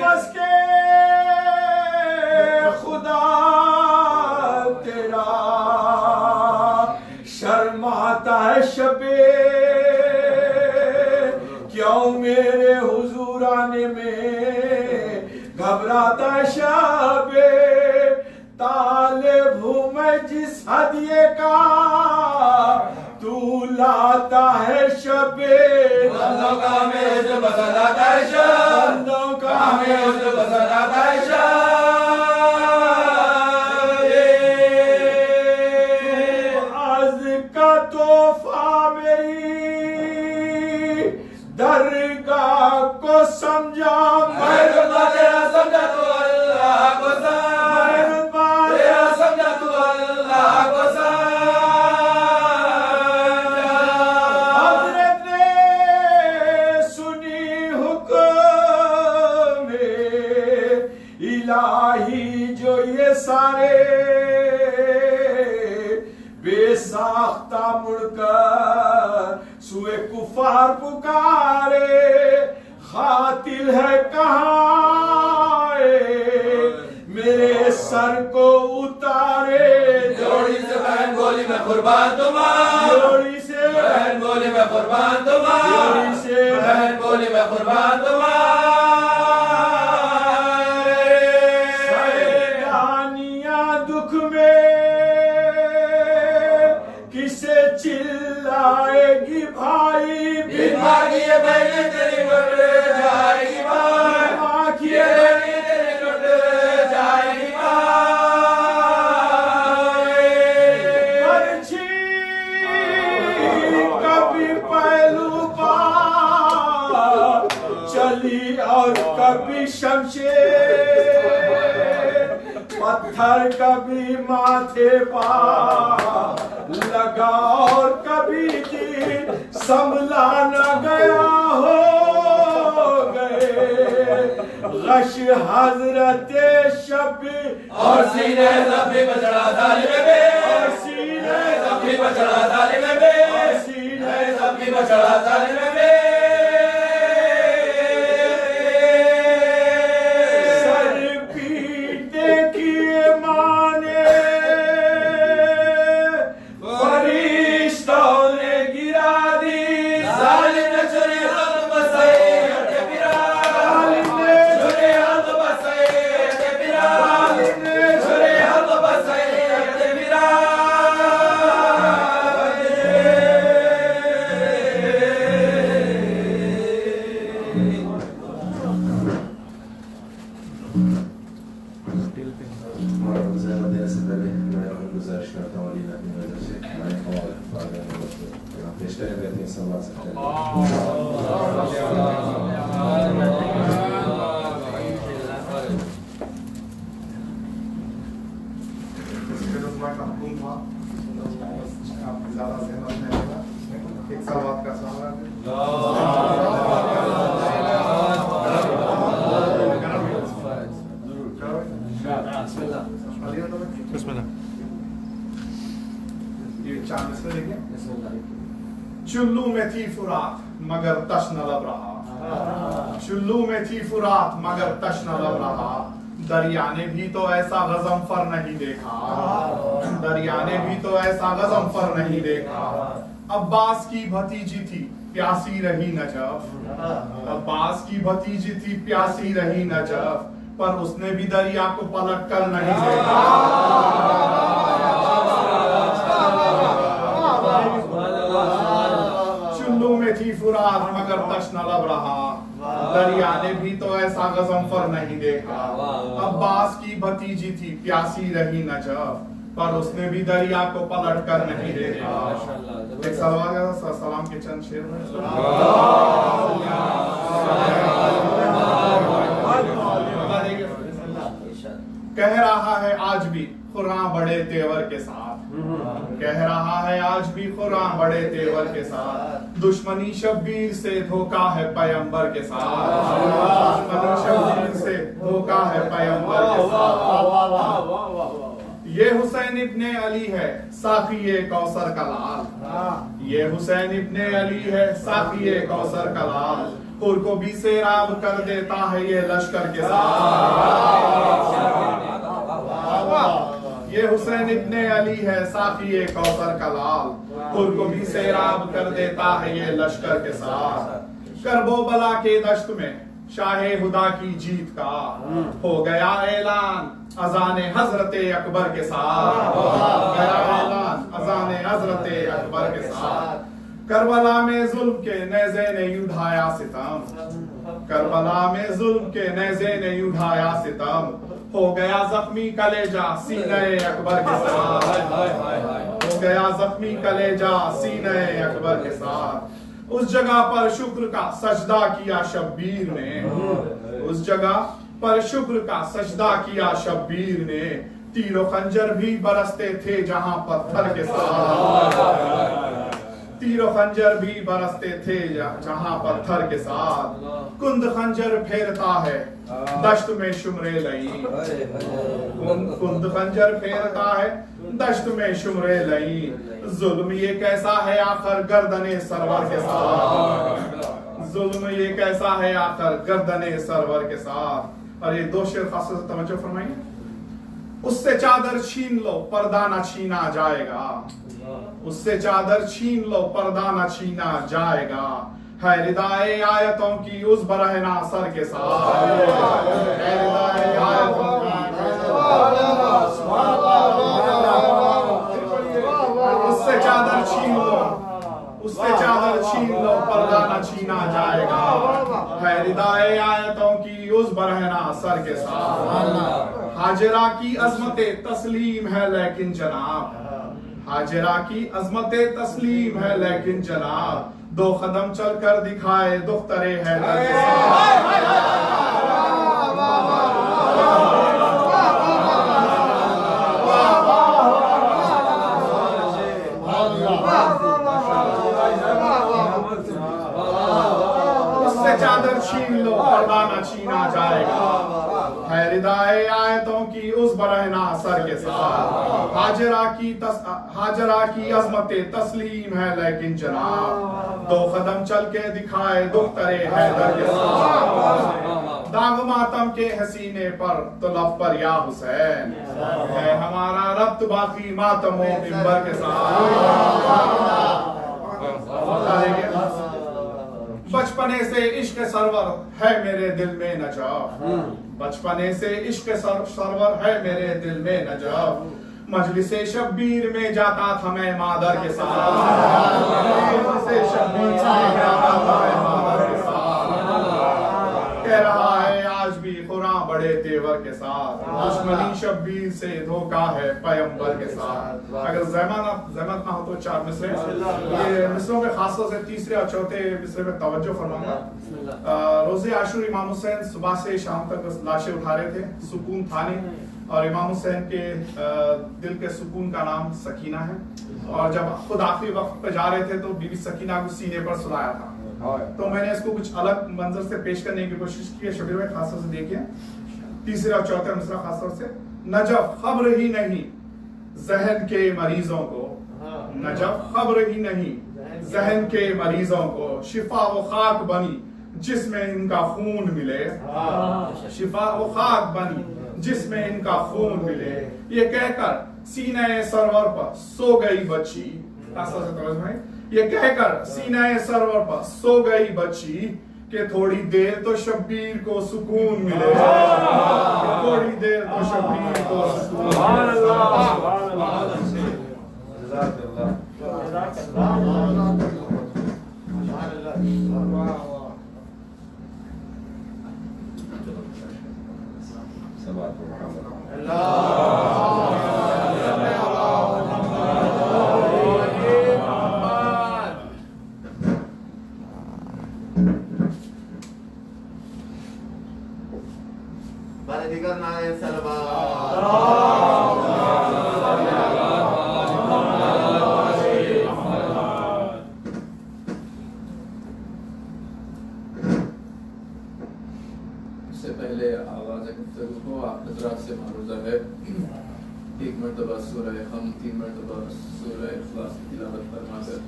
Speaker 5: बस के खुदा तेरा शर्माता है शबे, क्यों मेरे हुजूर आने में घबराता है शबे। तालिब हूँ मैं जिस हदिये का तू लाता है शबे,
Speaker 3: बंदों का हमें उज्र पसंद आता है शाह,
Speaker 5: बंदों का
Speaker 3: हमें उज्र पसंद आता है शाह।
Speaker 5: आज का तोहफा मेरी दरगाह को समझा,
Speaker 3: मेहरबा तेरा समझा तू अल्लाह को समझा, तेरा समझा तू अल्लाह को समझा।
Speaker 5: हज़रत ने सुनी हुक्म इलाही जो ये सारे बेसाख्ता मुड़कर सुए कुफार पुकारे, खातिल है कहाँ मेरे सर को उतारे।
Speaker 3: जोड़ी से बहन बोली मैं कुर्बान तुम्हारा,
Speaker 5: जोड़ी से
Speaker 3: बहन बोली मैं कुर्बान तुम्हारा,
Speaker 5: जोड़ी से
Speaker 3: बहन बोली मैं कुर्बान तुम्हारा।
Speaker 5: सैलानियां दुख में किसे चिल्लाएगी भाई,
Speaker 3: बिन माँ की ये बहनें तेरी लुट जाएगी माँ,
Speaker 5: माँ की
Speaker 3: ये बहनें तेरी लुट जाएगी माँ।
Speaker 5: बरछी कभी पहलू पार चली और कभी शमशेर, पत्थर कभी माथे पर लगा और कभी दिन संभला न गया हो गए गश हजरत शबी
Speaker 3: और सीने जख्मी पर चढ़ा जालिम बे,
Speaker 5: और सीने
Speaker 3: जख्मी पर चढ़ा जालिम बे,
Speaker 5: सीने
Speaker 3: जख्मी पर चढ़ा जालिम बे।
Speaker 5: सर पीटे किए माने फरिश्तों ने गिरा दी,
Speaker 3: जालिम ने छुरी हाथ बसाए अटे पिरा,
Speaker 5: जालिम ने
Speaker 3: छुरी हाथ बसाए अटे पिरा,
Speaker 5: जालिम ने
Speaker 3: छुरी हाथ बसाए अटे पिरा।
Speaker 2: देने से पहले मैं गुजारिश करता हूँ अलीना की वजह से हमारे पेशकश करते हैं संवाद सकते
Speaker 6: एक सवाल का सवाल चांद से देखिए। चुल्लू में थी फुरात मगर तश न लब रहा, चुल्लू में थी फुरात मगर तश न लब रहा, दरिया ने भी तो ऐसा गज़नफर नहीं देखा, दरिया ने भी तो ऐसा गज़नफर नहीं देखा। अब्बास की भतीजी थी प्यासी रही नजफ, अब्बास की भतीजी थी प्यासी रही नजफ, पर उसने भी दरिया को पलट कर नहीं देखा। चुल्लू में थी फुरात मगर तश न लब रहा, दरिया ने भी तो ऐसा गज़नफर नहीं देखा। अब्बास की भतीजी थी प्यासी रही नजफ, पर उसने भी दरिया को पलट कर नहीं देखा। एक सलाम के चंद शेर कह रहा है आज भी खुरां बड़े तेवर के साथ, कह रहा है आज भी खुरां बड़े तेवर के साथ, दुश्मनी शब्बीर से धोखा है पैगंबर के साथ, दुश्मनी शब्बीर से धोखा है पैगंबर के साथ। ये हुसैन इब्ने अली है साफिए कौसर का लाल, ये हुसैन इब्ने अली है साफिए कौसर का लाल, खुर को भी सैराब कर देता है ये लश्कर के साथ। ये हुसैन इब्ने अली है साफिए कौसर का लाल, खुर को भी सैराब कर देता है ये लश्कर के साथ। करबोबला के दश्त में शाहे हुदा की जीत का हो गया ऐलान अजाने हजरते अकबर के साथ, हो गया ऐलान अजाने हजरते अकबर के साथ। करबला में जुल्म के नेज़े ने उठाया सितम, करबला में जुल्म के नेज़े ने उठाया सितम, हो गया जख्मी कलेजा सीने अकबर के साथ, हो गया जख्मी कलेजा सीने अकबर के साथ। उस जगह पर शुक्र का सजदा किया शब्बीर ने, उस जगह पर शुक्र का सजदा किया शब्बीर ने, तीरों खंजर भी बरसते थे जहां पत्थर के साथ, तीरों खंजर भी बरसते थे जहां पत्थर के साथ। कुंद खंजर फेरता है दश्त में शुमरे लई, कुंद खंजर फेरता है दश्त में शुमरे लई, जुल्म ये कैसा है आखिर गर्दने सरवर के साथ, जुल्म ये कैसा है आखिर गर्दने सरवर के साथ। और ये दो शेर खास तौर से तवज्जो फरमाइए। उससे चादर छीन लो पर्दा न छीना जाएगा, उससे चादर छीन लो पर्दा न छीना जाएगा, है रिदाए आयतों की उस बरहना सर के साथ, है रिदाए आयतों की उससे चादर छीन लो, उससे चादर छीन लो पर्दा न छीना जाएगा, है रिदाए आयतों की उस बरहना सर के साथ। हाजिरा की अजमत तस्लीम है लेकिन जनाब, हाजिरा की अजमत तस्लीम है लेकिन जनाब, दो कदम चल कर दिखाए दुख्तरे है उससे चादर छीन लो पर्दा न छीना जाएगा, है रिदाए आयतों की उस बरहना सर के साथ। हाजरा की अजमत तस्लीम है लेकिन जनाब, दो कदम चल के दिखाए दुख्तरे हैदर के साथ। दाग मातम के हसीने पर तो लब पर या हुसैन, है हमारा रब्त बाकी मातमों मिंबर के साथ। बचपने से इश्क सरवर है मेरे दिल में नजाब, बचपने से इश्क सरवर है मेरे दिल में नजाब, मजलिसे शब्बीर में जाता था मैं मादर के साथ, मजलिसे शब्बीर में जाता था मैं मादर के साथ। कह रहा है आज भी खुरां बड़े तेवर के साथ, दुश्मनी शब्बीर से धोखा है पैगंबर के साथ। अगर ज़हमत ना हो तो चार मिसरे, ये मिसरों में खासतौर से तीसरे और चौथे मिसरे में तवज्जो फरमाऊंगा। रोज़े आशूर इमाम हुसैन सुबह से शाम तक लाशें उठा रहे थे, सुकून था नहीं, और इमाम हुसैन के दिल के सुकून का नाम सकीना है, और जब खुद आखिरी वक्त पे जा रहे थे तो बीबी सकीना को सीने पर सुलाया था। तो मैंने इसको कुछ अलग मंजर से पेश करने की कोशिश की है। शबीर भाई खासतौर से देखिए तीसरे और चौथे खासतौर से, नजफ खबर ही नहीं जहन के मरीजों को, नजफ खबर ही नहीं, जहन के मरीजों को शिफा वो खाक बनी जिसमें इनका खून मिले। शिफा वो खाक बनी जिसमें इनका खून मिले। ये कहकर सीने सरवर पर सो गई बच्ची। ये कहकर सीने सरवर पर सो गई बच्ची कि थोड़ी देर तो शब्बीर को सुकून मिले। थोड़ी देर तो शब्बीर को सुकून
Speaker 3: इससे पहले आगाज़ गुफ्तगू को आप हज़रात से मारूज़ा है, एक मरतबा सूरह हम, 3 मरतबा सूरह इखलास की तिलावत फरमाकर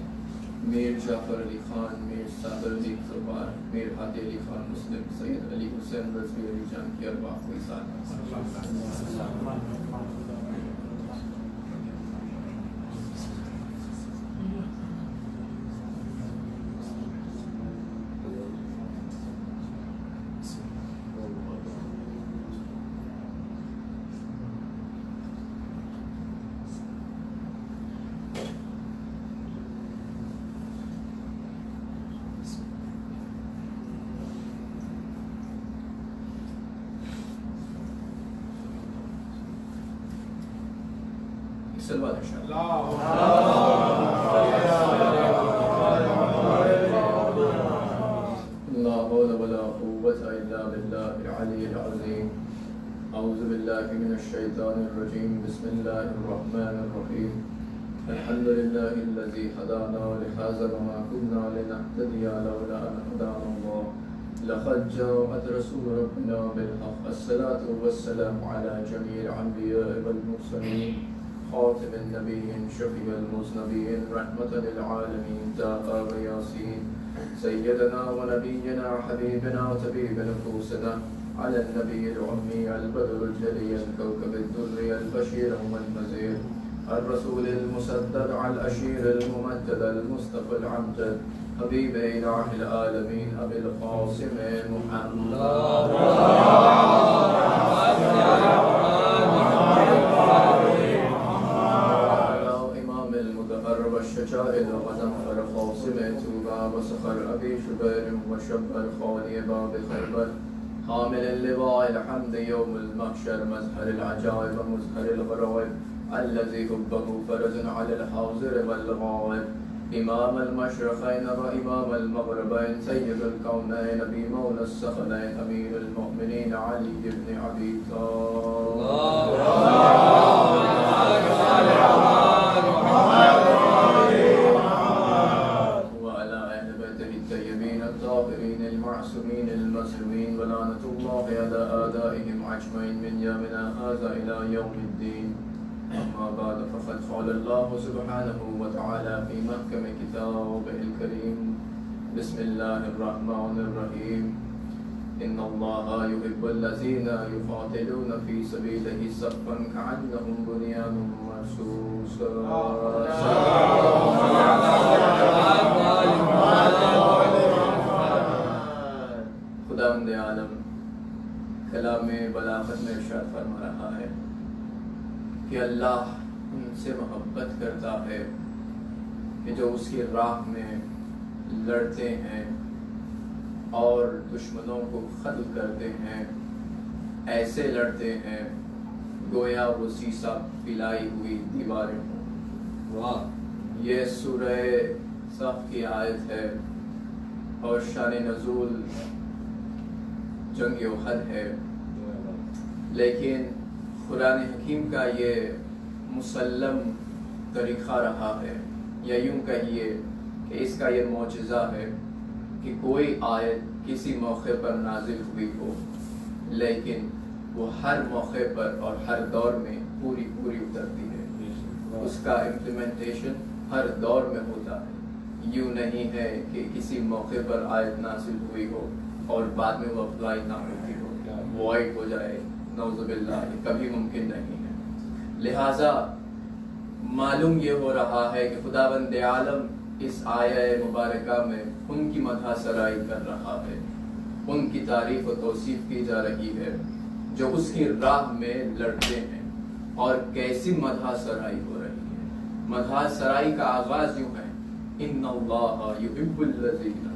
Speaker 3: मीर जाफ़र अली खान, मीर सादर अली ज़ुबार, मीर हादी अली खान मुस्लिम, सैयद अली हुसैन रज़वी अली जान की अरवाह को इसार। सलवात ला हौला वला कुव्वता इल्ला बिल्लाहिल अलिय्यिल अज़ीम। अऊज़ु बिल्लाहि मिनश शैतानिर रजीम। बिस्मिल्लाहिर रहमानिर रहीम। अल्हम्दुलिल्लाहिल्लज़ी हदाना लिहाज़ा वमा कुन्ना लिनहतदिया लौला अन हदानल्लाह। लक़द जाअत रसूलु रब्बिना बिल हक़्क़। अस्सलातु वस्सलामु अला जमीइल अंबिया'i वल मुरसलीन। खातिम नबीय्यिन शफ़ीअल मुज़नबीय्यिन रहमतल लिल आलमीन। ताहा व यासीन सय्यदना व नबिय्यना हबीबना तबीब नफूसना अला नबिय्यिल उम्मी अल बदरुल जली अल कौकबिद दुर्री अल बशीर वल नज़ीर अर रसूलिल मुसद्दक़ अल अशीरिल मुमद्दद अल मुस्तफ़ल अमजद हबीब इलाहिल आलमीन अबिल क़ासिम मुहम्मद शजाइल वज़फ़र क़ासिम तूबा वसख़र अबी शुबैर वशब्बर ख़ाली बाब खैबर हामिल लिवाइल हम्द यौमुल महशर मज़हरिल अजाइब मुज़हरिल ग़राइब अल्लज़ी हुब्बहु फ़रज़ुन अलल हाज़िर वल ग़ाइब इमामुल मशरिक़ैन व इमामुल मग़रिबैन सय्यदुल कौनैन नबी मौलस सख़लैन अमीरुल मुअमिनीन अली इब्न अबी फक़द क़ाल अल्लाहु सुब्हानहु व तआला फ़ी महकम किताबिहिल करीम। बिस्मिल्लाहिर रहमानिर रहीम। इन्नल्लाहा युहिब्बुल्लज़ीना युक़ातिलूना फ़ी सबीलिही सफ़्फ़न कअन्नहुम बुनियानुम मरसूस। खुदावंद आलम कलाम बलागत में इरशाद फरमा रहा है कि अल्लाह उनसे मोहब्बत करता है कि जो उसकी राह में लड़ते हैं और दुश्मनों को ख़त्म करते हैं। ऐसे लड़ते हैं गोया वो सीसा पिलाई हुई दीवारें हों। वाह! ये सूरह सफ़ की आयत है और शान नज़ूल जंग उहद है, लेकिन कुरान हकीम का ये मुसल्लम तरीक़ा रहा है, या यूँ कहिए कि इसका ये मौजज़ा है कि कोई आयत किसी मौके पर नाजिल हुई हो, लेकिन वो हर मौके पर और हर दौर में पूरी उतरती है। उसका इम्प्लीमेंटेशन हर दौर में होता है। यूँ नहीं है कि किसी मौके पर आयत नासिल हुई हो और बाद में वो अप्लाई ना होती हो, वॉइड हो जाए, नौज़ुबिल्लाह, कभी मुमकिन नहीं है। लिहाजा मालूम ये हो रहा है कि खुदावंद आलम इस आया मुबारका में उनकी मदह सराई कर रहा है, उनकी तारीफ और तौसीफ की जा रही है जो उसकी राह में लड़ते हैं। और कैसी मदह सराई हो रही है। मदह सराई का आगाज यूं है, इन्नल्लाह युहिब्बुल लज़ीना,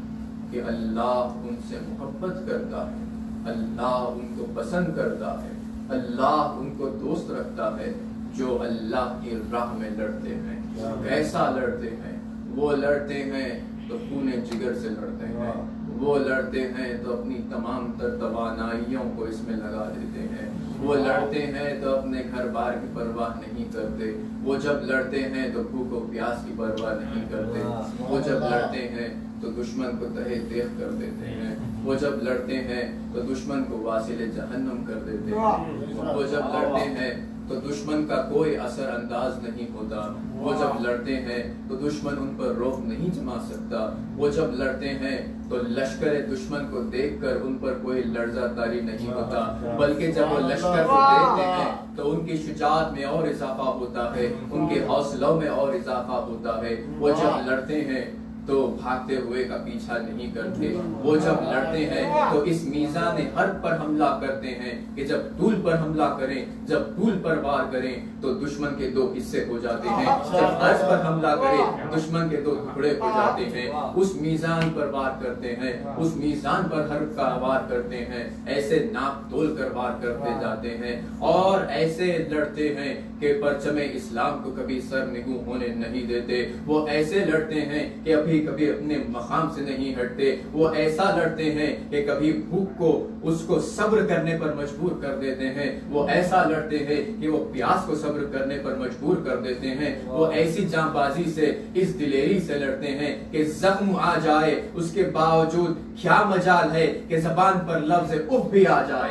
Speaker 3: कि अल्लाह उनसे मोहब्बत करता है, अल्लाह उनको पसंद करता है, अल्लाह उनको दोस्त रखता है जो अल्लाह की राह में लड़ते हैं। कैसा लड़ते हैं? वो लड़ते हैं तो खूने जिगर से लड़ते हैं, वो लड़ते हैं तो अपनी तमाम तर तवानाइयों को इसमें लगा देते हैं, वो लड़ते हैं तो अपने घर बार की परवाह नहीं करते, वो जब लड़ते हैं तो भूख और प्यास की परवाह नहीं करते, वो जब लड़ते हैं तो दुश्मन को तहे देख कर देते हैं, वो जब लड़ते हैं तो दुश्मन को वासिले जहन्नम कर देते हैं, वो जब लड़ते हैं तो दुश्मन का कोई असर अंदाज नहीं होता, वो जब लड़ते हैं तो दुश्मन उन पर रोक नहीं जमा सकता, वो जब लड़ते हैं तो लश्कर दुश्मन को देखकर उन पर कोई लर्जा तारी नहीं होता, बल्कि जब वो लश्कर को देखते हैं तो उनकी शुजाअत में और इजाफा होता है, उनके हौसलों में और इजाफा होता है। वो जब लड़ते हैं तो भागते हुए का पीछा नहीं करते, वो जब लड़ते हैं तो इस मीज़ान हर पर हमला करते हैं कि जब तूल पर हमला करें, जब तूल पर वार करें तो दुश्मन के दो हिस्से हो जाते हैं, जब अर्ज पर हमला करें दुश्मन के दो टुकड़े हो जाते हैं। उस मीज़ान पर वार करते हैं, उस मीज़ान पर हर का वार करते हैं, ऐसे नाप तोल कर वार करते जाते हैं और ऐसे लड़ते हैं कि परचमे इस्लाम को कभी सर निगू होने नहीं देते। वो ऐसे लड़ते हैं कि अभी कभी अपने मकाम से नहीं हटते, वो ऐसा लड़ते हैं कि कभी भूख को उसको सब्र करने पर मजबूर कर देते हैं, वो ऐसा लड़ते हैं कि वो प्यास को सब्र करने पर मजबूर कर देते हैं, वो ऐसी जांबाजी से, इस दिलेरी से लड़ते हैं कि जख्म आ जाए उसके बावजूद क्या मजाल है कि जबान पर लफ्ज़ उफ भी आ जाए।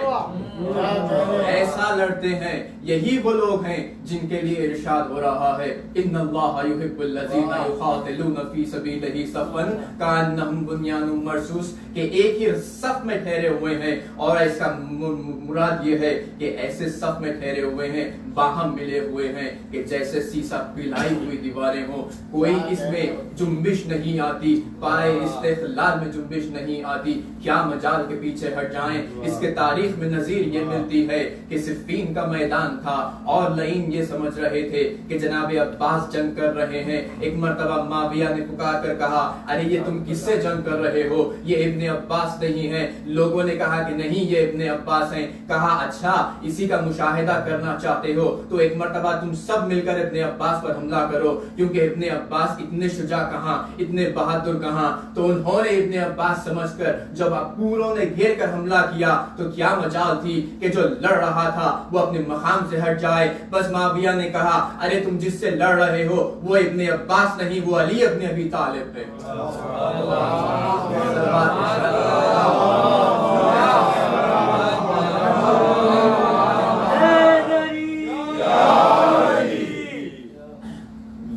Speaker 3: ऐसा लड़ते हैं। यही वो लोग हैं जिनके लिए इरशाद हो रहा है, इन्नल्लाह युहिब्बुल लज़ीना युक़ातिलूना फ़ी सबीलिही सफ़न कअन्नहुम बुन्यानुम मरसूस, कि एक ही सफ में ठहरे हुए हैं। और इसका मुराद ये है कि ऐसे सफ में ठहरे हुए हैं, बाहम मिले हुए हैं कि जैसे सीसा पिलाई हुई दीवारें हो, कोई इसमें जुम्बिश नहीं आती, पाए इस्तिक़लाल में जुम्बिश नहीं आती, क्या मजाल के पीछे हट जाएं। इसके तारीख में नजीर ये मिलती है कि सिफ़ीन का मैदान था और लईन ये समझ रहे थे कि जनाब अब्बास जंग कर रहे हैं। एक मर्तबा माविया ने पुकार कर कहा, अरे ये तुम किससे जंग कर रहे हो, ये इब्ने अब्बास नहीं है। लोगों ने कहा कि नहीं ये इब्ने अब्बास हैं। कहा अच्छा इसी का मुशाहिदा करना चाहते हो तो एक मर्तबा तुम सब मिलकर इब्ने अब्बास पर हमला करो, क्योंकि इब्ने अब्बास इतने शुजा कहां, इतने बहादुर कहां। तो उन्होंने इब्ने अब्बास समझकर जब अबूरों ने घेर कर हमला किया तो क्या मजाल थी कि जो लड़ रहा था वो अपने मकाम से हट जाए। बस माविया ने कहा, अरे तुम जिससे लड़ रहे हो वो इब्ने अब्बास नहीं, वो अली इब्ने अबी तालिब है।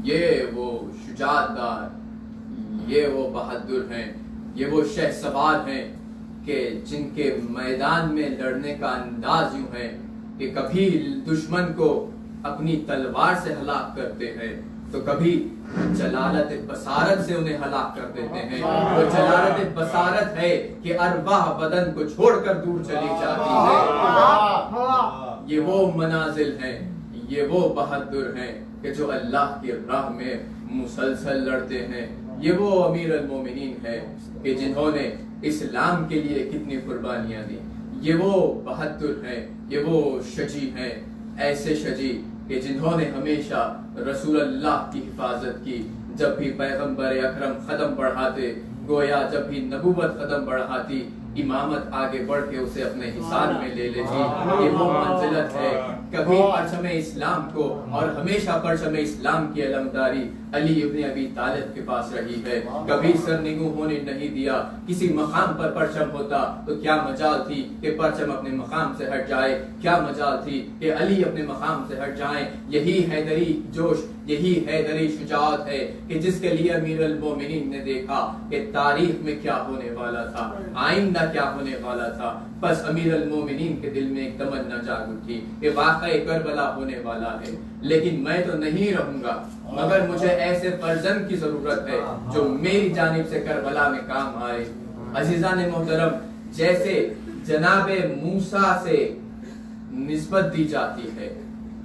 Speaker 3: ये वो शुजाअतदार, ये वो बहादुर हैं, ये वो शहसवार हैं कि जिनके मैदान में लड़ने का अंदाज यूं है कि कभी दुश्मन को अपनी तलवार से हलाक करते हैं तो कभी जलालत बसारत से उन्हें हलाक कर देते हैं। वो जलालत बसारत है कि अरवाह बदन को छोड़कर दूर चली जाती है। ये वो मनाजिल हैं, ये वो बहादुर हैं कि जो अल्लाह की राह में मुसलसल लड़ते हैं। ये वो अमीर अल मोमिनीन है कि जिन्होंने इस्लाम के लिए कितनी कुर्बानियां दी। ये वो बहादुर हैं, ये वो शजी हैं, ऐसे शजी कि जिन्होंने हमेशा रसूल अल्लाह की हिफाजत की। जब भी पैगंबर अकरम कदम बढ़ाते, गोया जब भी नबूवत कदम बढ़ाती, इमामत आगे बढ़ के उसे अपने हिसाब में ले लेती। ये वो मंजिलत है, कभी परचम इस्लाम को और हमेशा परचम इस्लाम की अलमदारी अली इब्न अबी तालिब के पास रही है। कभी सरनिगू होने नहीं दिया। किसी मकाम पर परचम होता तो क्या मजाल थी कि परचम अपने मकाम से हट जाए, क्या मजाल थी कि अली अपने मकाम से हट जाएं। यही हैदरी जोश, यही हैदरी शुजाअत है कि जिसके लिए अमीर अल मोमिनीन ने देखा कि तारीख में क्या होने वाला था, आइंदा क्या होने वाला था। बस अमीर अल मोमिनीन के दिल में एक तमन्ना जाग उठी कि वाकई करबला होने वाला है, लेकिन मैं तो नहीं रहूंगा, मगर मुझे ऐसे फर्जंद की जरूरत है जो मेरी जानिब से करबला में काम आए। अजीजान मोहतरम, जैसे जनाबे मूसा से निस्बत दी जाती है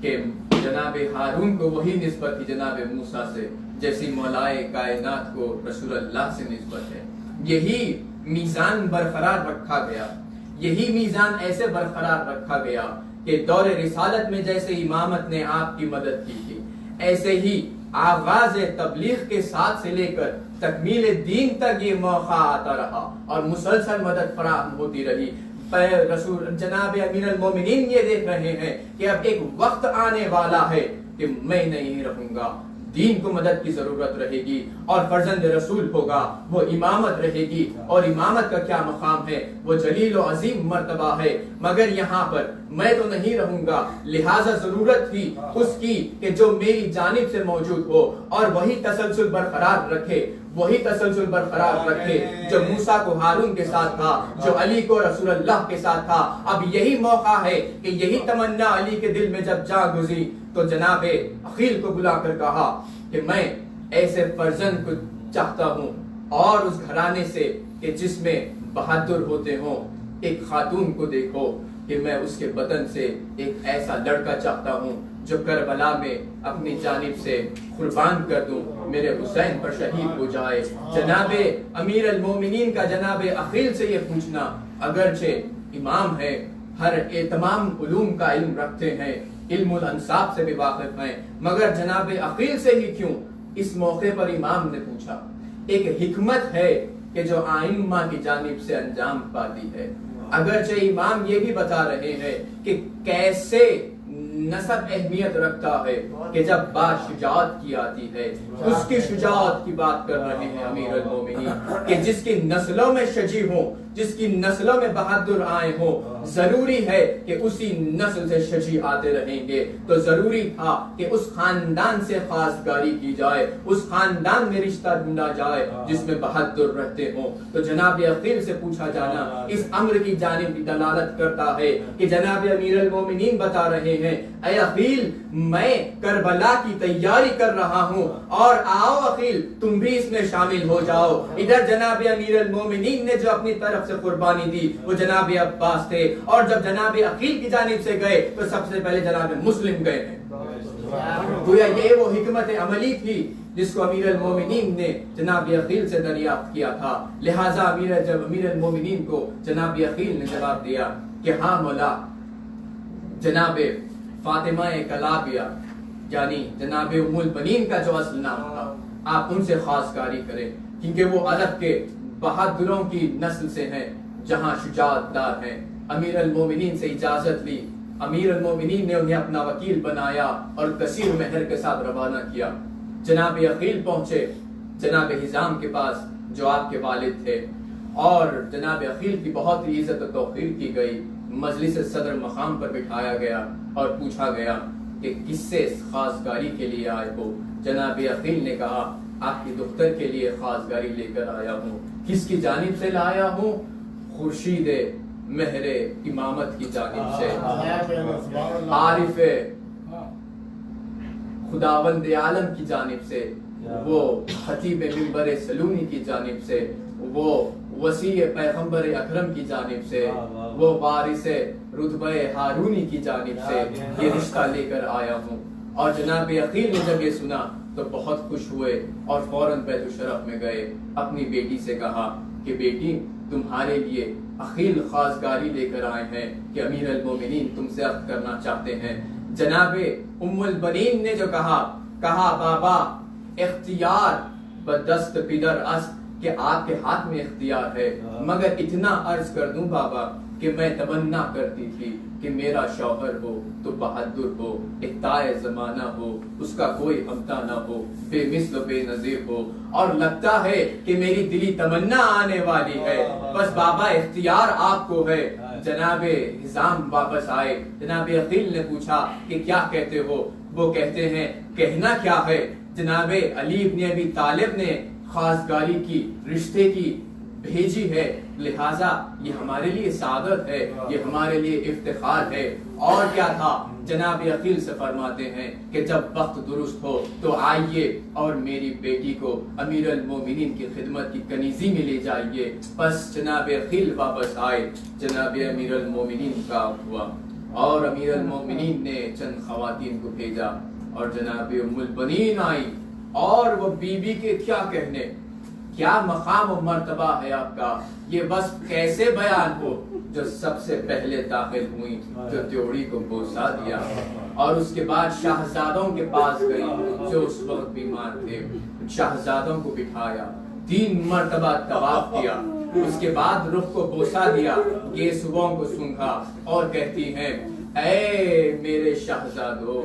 Speaker 3: कि जनाबे हारून को वही निस्बत थी जनाबे मूसा से, जैसी मौलाए कायनात को रसूल अल्लाह से निस्बत है। यही मीजान बरकरार रखा गया, यही मीजान ऐसे बरकरार रखा गया कि दौरे रिसालत में जैसे इमामत ने आपकी मदद की थी, ऐसे ही आगाज तबलीग के साथ से लेकर तकमील दीन तक ये मौका आता रहा और मुसलसल मदद फराहम होती रही। रसूल जनाब अमीर अल मोमिनीन ये देख रहे हैं कि अब एक वक्त आने वाला है कि मैं नहीं रहूंगा, दीन को मदद की जरूरत रहेगी और फर्जंद रसूल होगा, वो इमामत रहेगी। और इमामत का क्या मकाम है, वो जलील और अजीम मर्तबा है। मगर यहाँ पर मैं तो नहीं रहूंगा, लिहाजा जरूरत थी उसकी कि जो मेरी जानिब से मौजूद हो और वही तसलसल बरकरार रखे, वही तसलसल बरकरार रखे जो मूसा को हारून के साथ था, जो अली को रसूल अल्लाह के साथ था। अब यही मौका है कि यही तमन्ना अली के दिल में जब जा गुजरी तो जनाबे अखील को बुलाकर कहा कि मैं ऐसे फर्जंद को चाहता हूँ और उस घराने से कि जिसमें बहादुर होते हों। एक खातून को देखो कि मैं उसके बदन से एक ऐसा लड़का चाहता हूँ जो करबला में अपनी जानिब से कुर्बान कर दूं, मेरे हुसैन पर शहीद हो जाए। जनाबे अमीर अल मोमिनीन का जनाबे अखील से ये पूछना, अगरचे इमाम है, हर तमाम उलूम का इल्म रखते हैं, इल्मुल अंसाब से भी वाकिफ हैं, मगर जनाबे अखील से ही क्यों इस मौके पर इमाम ने पूछा। एक हिकमत है कि जो आइम्मा की जानिब से अंजाम पाती है। अगरचे इमाम ये भी बता रहे हैं कि कैसे नसब अहमियत रखता है कि जब बात शुजाअत की आती है, उसकी शुजाअत की बात कर रहे हैं अमीर अल मोमिनीन कि जिसकी नस्लों में शजी हो, जिसकी नस्लों में बहादुर आए हो, जरूरी है कि उसी नस्ल से शजी आते रहेंगे। तो जरूरी था कि उस खानदान से खासगारी की जाए, उस खानदान में रिश्ता ढूंढा जाए जिसमें बहादुर रहते हो। तो जनाब अखील से पूछा जाना इस अम्र की जानिब की दलालत करता है कि जनाब अमीर अल मोमिनीन बता रहे हैं, ऐ अखील मैं करबला की तैयारी कर रहा हूँ और आओ अखील तुम भी इसमें शामिल हो जाओ। इधर जनाब अमीर अल मोमिनीन ने जो अपनी तरफ से कुर्बानी दी वो जनाब अब्बास थे, और जब जनाब अखील की जानिब से गए तो सबसे पहले जनाब मुस्लिम गए हैं। गोया ये वो हिकमत अमली थी जिसको अमीर अल मोमिनीन ने जनाब अखील से दरियाफ्त किया था। लिहाजा जब अमीर अल मोमिनीन को जनाब अखील ने जवाब दिया कि हाँ मौला, जनाब फातिमा कलाबिया यानी जनाब उम्मुल बनीन का जो असल नाम था, आप उनसे खासकारी करें क्योंकि वो अरब के बहादुरों की नस्ल से हैं जहां शुजाअतदार हैं। अमीर अल मोमिनीन से इजाजत ली, अमीर अल मोमिनीन ने उन्हें अपना वकील बनाया और कसीर मेहर के साथ रवाना किया। जनाब अखील पहुंचे जनाब हिजाम के पास जो आपके वालिद थे, और जनाब अखील की बहुत ही इज्जत और तौकीर की गई। मजलिस सदर मकाम पर बिठाया गया और पूछा गया कि किससे खासगारी के लिए आए हो। जनाब अखील ने कहा आपकी दुख्तर के लिए खासगारी लेकर आया हूँ। किसकी जानिब से लाया हूँ? खुर्शीद मेहरे इमामत की जानिब से, आरिफ खुदावंद आलम की जानिब से, वो खतीब मिंबर सलूनी की जानिब से, वो वसी पैगंबर अकरम की जानिब से, वो वारिस रुतबे हारूनी की जानिब से ये रिश्ता लेकर आया हूँ। और जनाब अखील ने जब ये सुना तो बहुत खुश हुए और फौरन बैतुल शरफ में गए। अपनी बेटी से कहा कि बेटी तुम्हारे लिए अखील खासगारी लेकर आए हैं कि अमीर अल मोमिनीन तुमसे अख्त करना चाहते हैं। जनाबे उम्मुल बनीन ने जो कहा बाबा इख्तियार बदस्त पिदर अस्त कि आपके हाथ में इख्तियार है, मगर इतना अर्ज कर दूं बाबा कि मैं तमन्ना करती थी कि मेरा शौहर हो तो बहादुर हो, इत्ताए ज़माना हो, उसका कोई हमता ना हो, बेमिसल बेनज़ीर हो। और लगता है कि मेरी दिली तमन्ना आने वाली है, बस बाबा इख्तियार आपको है। जनाबे हिज़ाम वापस आए, जनाबे अकील ने पूछा कि क्या कहते हो? वो कहते हैं कहना क्या है, जनाबे अली इब्न अबी तालिब ने खासगारी की, रिश्ते की भेजी है, लिहाजा ये हमारे लिए सादत है, ये हमारे लिए इफ्तिखार है। और क्या था? जनाब अकील से फरमाते हैं कि जब वक्त दुरुस्त हो तो आइए और मेरी बेटी को अमीर अल मोमिनीन की खिदमत की कनीजी में ले जाइए। बस जनाब अकील वापस आए, जनाब अमीर अल मोमिनीन का हुआ और अमीर अल मोमिनीन ने चंद खवातीन को भेजा और जनाब उम्मुल बनीन आई। और वो बीबी के क्या कहने, क्या मकाम और मर्तबा है आपका, ये बस कैसे बयान हो। जो सबसे पहले दाखिल हुई, जो त्योड़ी को बोसा दिया और उसके बाद शाहजादों के पास गई जो उस वक्त बीमार थे। शाहजादों को बिठाया, 3 मर्तबा तवाफ किया, उसके बाद रुख को बोसा दिया, गेसुओं को सूंघा और कहती हैं ऐ मेरे शहजादों,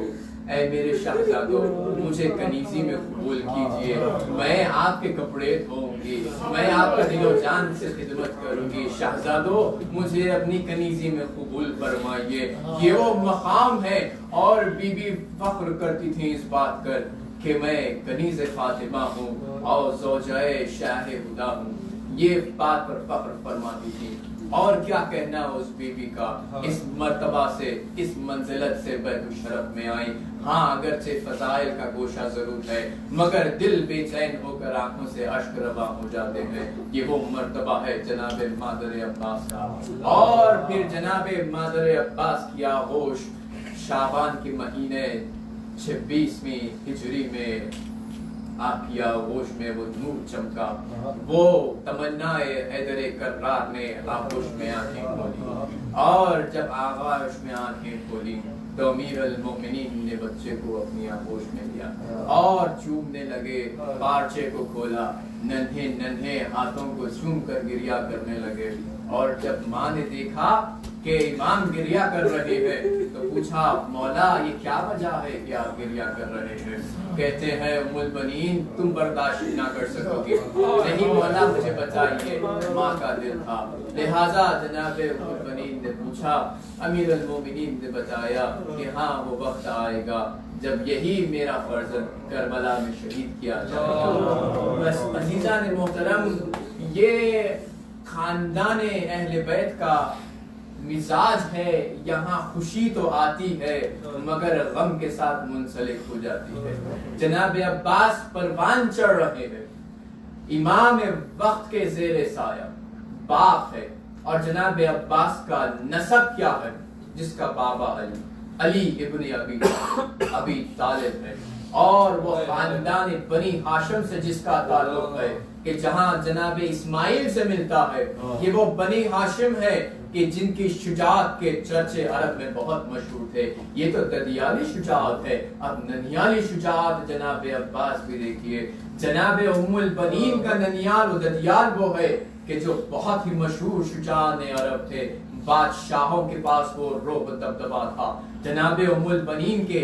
Speaker 3: ऐ मेरे शहजादों, मुझे कनीजी में कबूल कीजिए, मैं आपके कपड़े धोऊंगी, मैं आपका दिलो जान से खिदमत करूंगी। शहजादों, मुझे अपनी कनीजी में कबूल फरमाइए। ये वो मकाम है। और बीबी फख्र करती थी इस बात कर कि मैं कनीज फातिमा हूँ और ज़ौजाए शाह हुदा हूँ। ये बात पर फख्र फरमाती थी। और क्या कहना उस बीबी का, इस मर्तबा से, इस मंजिलत से बैतुशरफ में आई। हाँ, अगरचे फजाइल का गोशा जरूर है, मगर दिल बेचैन होकर आंखों से अश्क रवा हो जाते हैं। ये वो मर्तबा है जनाबे मादर अब्बास का। और फिर जनाबे मादर अब्बास की आगोश शाबान के महीने 26वीं हिजरी में आपकी आगोश में वो नूर चमका। वो तमन्नाए हैदरे कर्रार ने आगोश में आंखें खोली और जब आगोश में आंखें खोली तो अमीर अल मोमिनीन ने बच्चे को अपनी आगोश में लिया और चूमने लगे, पारचे को खोला, नन्हे नन्हे हाथों को चूम कर गिरिया करने लगे। और जब माँ ने देखा कि इमाम गिरिया कर रहे हैं तो पूछा मौला ये क्या वजह है कि आप गिरिया कर रहे हैं? कहते हैं उम्मुल बनीन तुम बर्दाश्त ना कर सकोगे। नहीं मौला मुझे बताइए। माँ का दिल था, लिहाजा जनाबे उम्मुल बनीन ने पूछा। अमीर अल मोमिनीन ने बताया कि हाँ वो वक्त आएगा जब यही मेरा फर्जंद करबला में शहीद किया जाएगा। बस अजीजा ने मोहतरम, ये खानदाने अहले बैत का मिजाज है। यहाँ खुशी तो आती है मगर गम के साथ मुंसलिक हो जाती है। जनाब अब्बास परवान चढ़ रहे हैं, इमाम वक्त के जेरे साया बाप है। और जनाब अब्बास का नसब क्या है? जिसका बाबा अली इब्न अबी तालिब है और वो खानदान बनी हाशिम से जिसका ताल्लुक है कि जहाँ जनाब इस्माइल से मिलता है। ये वो बनी हाशिम है कि जिनकी शुजाअत के चर्चे अरब में बहुत मशहूर थे। ये तो ददियाली शुजाअत है, अब ननियाली शुजाअत जनाब अब्बास भी देखिए। जनाब उम्मुल बनीन का ननियाल और ददियाल वो है कि जो बहुत ही मशहूर शुजाअत अरब थे। बादशाहों के पास वो रोब दबदबा था। जनाब उम्मुल बनीन के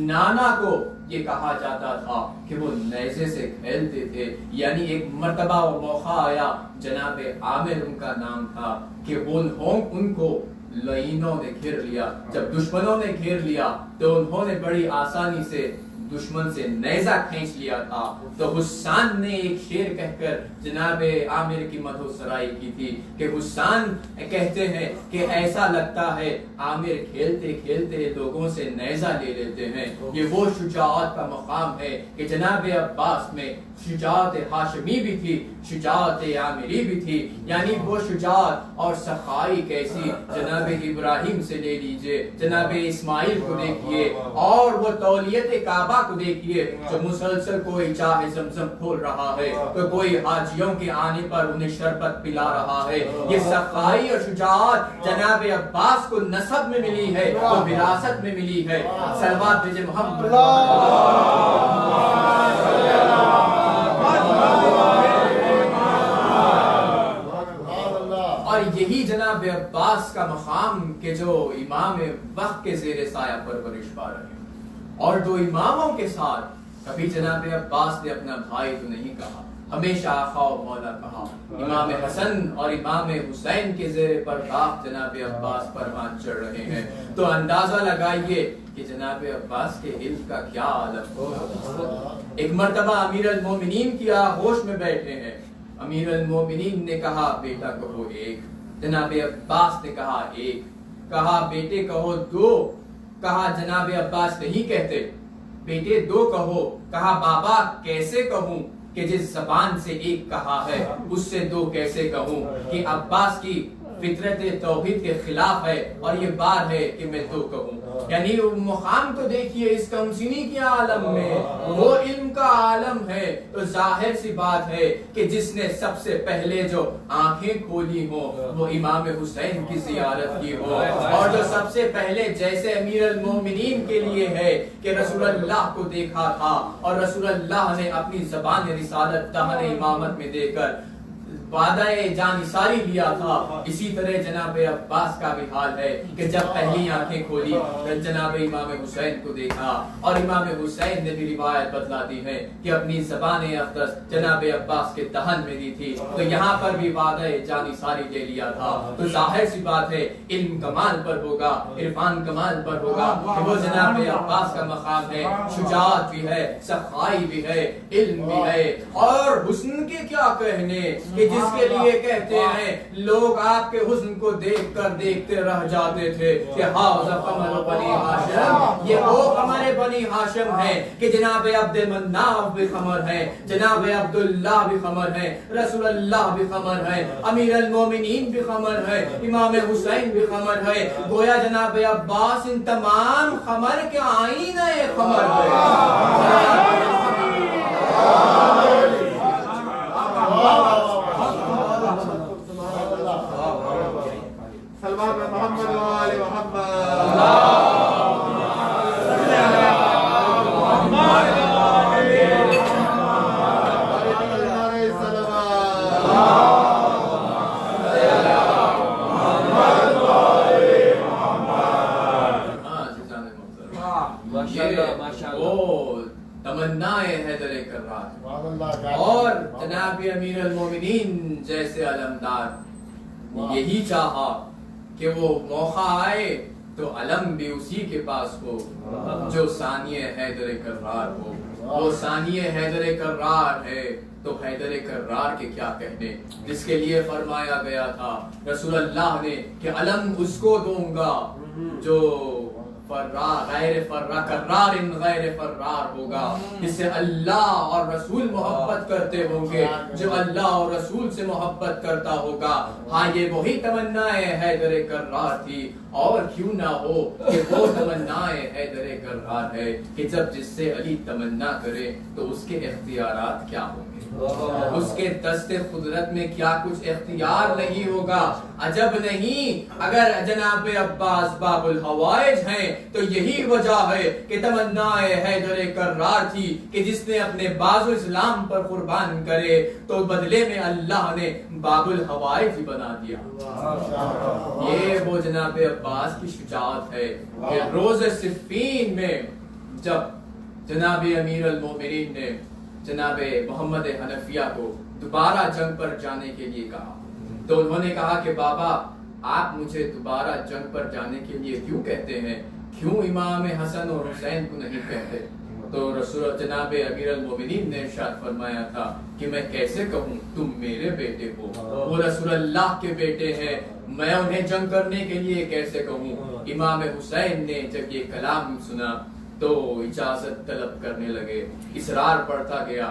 Speaker 3: नाना को ये कहा जाता था कि वो नेज़े से खेलते थे। यानी एक मर्तबा वो मौका आया, जनाब आमिर उनका नाम था, कि उनको लईनों ने घेर लिया। जब दुश्मनों ने घेर लिया तो उन्होंने बड़ी आसानी से दुश्मन से नेज़ा खींच लिया था। तो हुस्सान ने एक शेर कहकर जनाब आमिर की मधुसराई की थी कि हुस्सान कहते हैं कि ऐसा लगता है आमिर खेलते खेलते लोगों से नेज़ा ले लेते हैं। ये वो शुजाअत का मकाम है कि जनाब अब्बास में शुजाअत हाशमी भी थी, शुजाअत आमिरी भी थी। यानी वो शुजाअत और सखाई कैसी, जनाब इब्राहिम से ले लीजिए, जनाब इस्माइल को देखिए और वो तौलियत काबा को देखिए जो मुसलसल कोई चाहे ज़मज़म खोल रहा है तो कोई हाजियों के आने पर उन्हें शरबत पिला रहा है। ये सखाई और शुजाअत जनाब अब्बास को नसब में मिली है, तो विरासत में मिली है। सलवात भेजे मोहम्मद। और और यही जनाब अब्बास का मकाम के जो इमाम वक्त के जेर साया परवरिश पा रहे। और दो इमामों के साथ कभी जनाब अब्बास ने अपना भाई तो नहीं कहा, हमेशा आका और मौला कहा। इमाम हसन और इमाम हुसैन के जेर पर जनाब अब्बास परवान चढ़ रहे हैं, तो अंदाजा लगाइए कि जनाब अब्बास के इल्म का क्या आलम होगा। एक मर्तबा अमीर अल मोमिनीन की आगोश में बैठे हैं। अमीर अल मोमिनीन ने कहा बेटा कहो एक, जनाब अब्बास ने कहा एक, कहा बेटे कहो दो, कहा जनाब अब्बास नहीं कहते, बेटे दो कहो, कहा बाबा कैसे कहूं कि जिस जबान से एक कहा है उससे दो कैसे कहूं, कि अब्बास की फितरत तौहीद के खिलाफ है और ये बात है कि मैं दो कहूं। यानी मुकाम तो देखिए इस कमसिनी के आलम में वो इल्म का आलम है, तो जाहिर सी बात है कि जिसने सबसे पहले जो आंखें खोली हो वो इमाम हुसैन की जियारत की हो, और जो सबसे पहले जैसे अमीर अल मोमिनीन के लिए है कि रसूलुल्लाह को देखा था और रसूलुल्लाह ने अपनी ज़बान रिसालत दहन इमामत में देकर वादाए जानिसारी लिया था, इसी तरह जनाब अब्बास का भी हाल है कि जब पहली आंखें खोली तो जनाब इमाम हुसैन को देखा, और इमाम हुसैन ने भी रिवायत बतलाती है कि अपनी ज़बान अक़दस जनाब अब्बास के दहन में दी थी, तो यहाँ पर भी वादाए जानिसारी ले लिया था। तो जाहिर सी बात है इल्म कमाल पर होगा, इरफान कमाल पर होगा कि वो जनाब अब्बास का मकाम है, शुजाअत भी है, सखाई भी है, इल्म भी है, और हुस्न के क्या कहने कि जिसके लिए कहते हैं लोग आपके हुस्न को देखकर देखते रह जाते थे कि हाज़ा कमर बनी हाशिम, ये वो कमर बनी हाशिम है कि जनाब अब्दुल मन्नाफ भी कमर है, जनाब अब्दुल्लाह भी कमर है, रसूलुल्लाह भी कमर है, अमीर अल मोमिनीन भी कमर है, इमाम हुसैन भी कमर है। गोया जनाब अब्बास इन तमाम कमर के आईना कमर है।
Speaker 1: सलमान मोहम्मद वाले
Speaker 3: तमन्नाए हैदर कर्रार और जनाब अमीर अल मोमिनीन जैसे अलमदार यही चाहा कि वो मौका आए तो अलम भी उसी के पास हो जो सानिए हैदर कर्रार हो। वो सानिए हैदर कर्रार है तो हैदर कर्रार के क्या कहने, जिसके लिए फरमाया गया था रसूलुल्लाह ने कि अलम उसको दूंगा जो गैर फर्रार होगा, जिससे अल्लाह और रसूल मोहब्बत करते होंगे, जो अल्लाह और रसूल से मोहब्बत करता होगा। हाँ, ये वही तमन्नाएं हैदर कर्रार थी, और क्यों ना हो कि वो तमन्नाएं हैदर कर्रार है कि जब जिससे अली तमन्ना करे तो उसके इख्तियारात क्या होंगे, उसके दस्ते कुदरत में क्या कुछ इख्तियार नहीं होगा। अजब नहीं अगर जनाब अब्बास बाबुल हवाइज हैं, तो यही वजह है कि तमन्नाए हैदर कर्रार थी कि जिसने अपने बाज़ो इस्लाम पर कुर्बान करे तो बदले में अल्लाह ने बाबुल हवाइज ही बना दिया। ये वो जनाब अब्बास की शुजाअत है कि रोज़ सिफ़ीन में जब जनाब अमीर अल मोमिनीन ने जनाब मोहम्मद हनफिया को दोबारा जंग पर जाने के लिए कहा, तो उन्होंने कहा कि बाबा आप मुझे दोबारा जंग पर जाने के लिए क्यों कहते हैं, क्यों इमाम हसन और हुसैन को नहीं कहते। तो रसूल जनाब अमीर अल मोमिनीन ने इरशाद फरमाया था कि मैं कैसे कहूँ तुम मेरे बेटे हो, वो रसूलुल्लाह के बेटे हैं, मैं उन्हें जंग करने के लिए कैसे कहूँ। इमाम हुसैन ने जब ये कलाम सुना तो इजाजत तलब करने लगे, इसरार बढ़ता गया।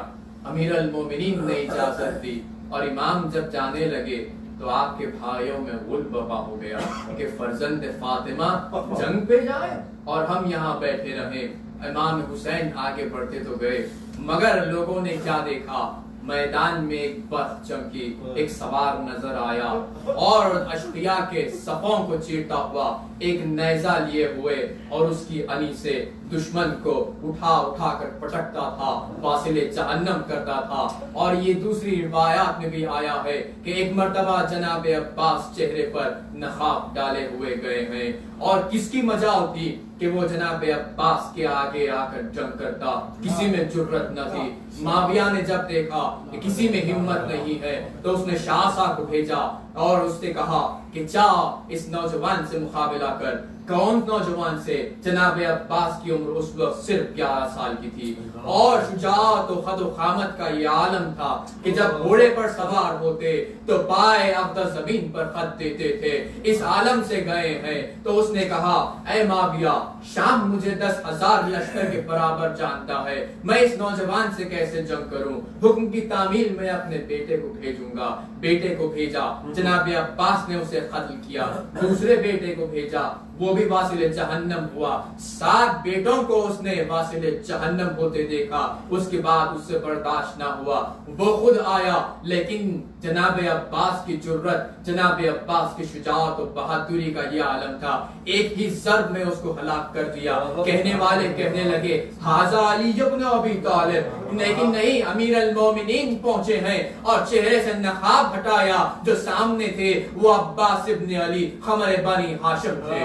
Speaker 3: अमीर अल मोमिनीन ने इजाजत दी और इमाम जब जाने लगे तो आपके भाइयों में गुल बपा हो गया कि फर्जंद फातिमा जंग पे जाए और हम यहाँ बैठे रहे। इमाम हुसैन आगे बढ़ते तो गए, मगर लोगों ने क्या देखा, मैदान में एक बस चमकी, एक सवार नजर आया और अशकिया के सफों को चीरता हुआ एक नेजा लिए हुए और उसकी अनी से दुश्मन को उठा उठा कर पटकता था, वासिले जहन्नम करता था। और ये दूसरी रिवायात में भी आया है कि एक मर्तबा जनाब अब्बास चेहरे पर नकाब डाले हुए गए हैं और किसकी मजाल थी कि वो जनाब अब्बास के आगे आकर जंग करता, किसी में जुर्रत न थी। माविया ने जब देखा कि किसी में हिम्मत नहीं है तो उसने शाहसा को भेजा और उसने कहा कि जा इस नौजवान से मुकाबला कर। कौन नौजवान से? जनाब अब्बास की उम्र उस वक्त सिर्फ 11 साल की थी और शुजाअत और खद खामत का ये आलम था कि जब घोड़े पर सवार होते तो पाए अब्दा जमीन पर खत देते थे। इस आलम से गए हैं तो उसने कहा, ऐ माविया, शाम मुझे 10,000 लश्कर के बराबर जानता है, मैं इस नौजवान से कैसे जंग करूं? हुक्म की तामील में अपने बेटे को भेजूंगा। बेटे को भेजा, जनाब अब्बास ने उसे कत्ल किया। दूसरे बेटे को भेजा, वो भी वासिले जहन्नम हुआ। 7 बेटों को उसने वासिले जहन्नम होते देखा। उसके बाद उससे बर्दाश्त ना हुआ, वो खुद आया, लेकिन जनाब अब्बास की जुर्रत, जनाब अब्बास की शुजाअत और बहादुरी का यह आलम था। एक ही ज़र्ब में उसको हलाक कर दिया। कहने वाले कहने लगे, हाज़ा अली इब्न अबी तालिब, लेकिन नहीं, अमीर अल मोमिनीन पहुंचे हैं और चेहरे से नकाब हटाया। जो सामने थे वो अब्बास इब्न अली खमर बनी हाशिम थे।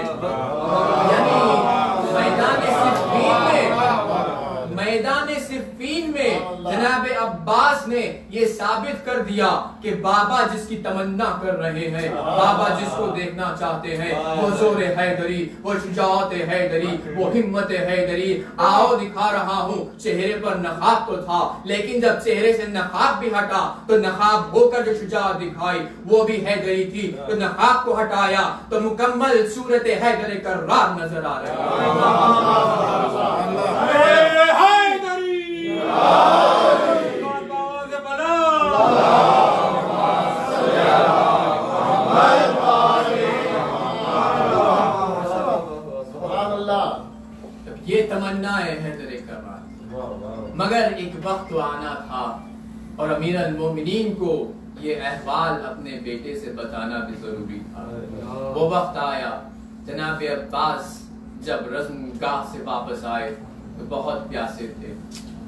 Speaker 3: मैदान सिफ़ीन में जनाब अब्बास ने ये साबित कर दिया कि बाबा जिसकी तमन्ना कर रहे हैं, बाबा जिसको देखना चाहते हैं, वो जोर हैदरी, वो शुजाअत हैदरी, वो हिम्मत हैदरी। आओ दिखा रहा हूँ। चेहरे पर नकाब तो था, लेकिन जब चेहरे से नकाब भी हटा तो नकाब होकर जो शुजाअत दिखाई वो भी हैदरी थी। तो नकाब को हटाया तो मुकम्मल सूरत हैदर कर्रार नजर आ रही ये तमन्नाएं हैदर कर्रार। मगर एक वक्त तो आना था और अमीर अल मोमिनीन को ये अहवाल अपने बेटे से बताना भी जरूरी था। वो वक्त आया, जनाब अब्बास जब रज़्मगाह से वापस आए तो बहुत प्यासे थे।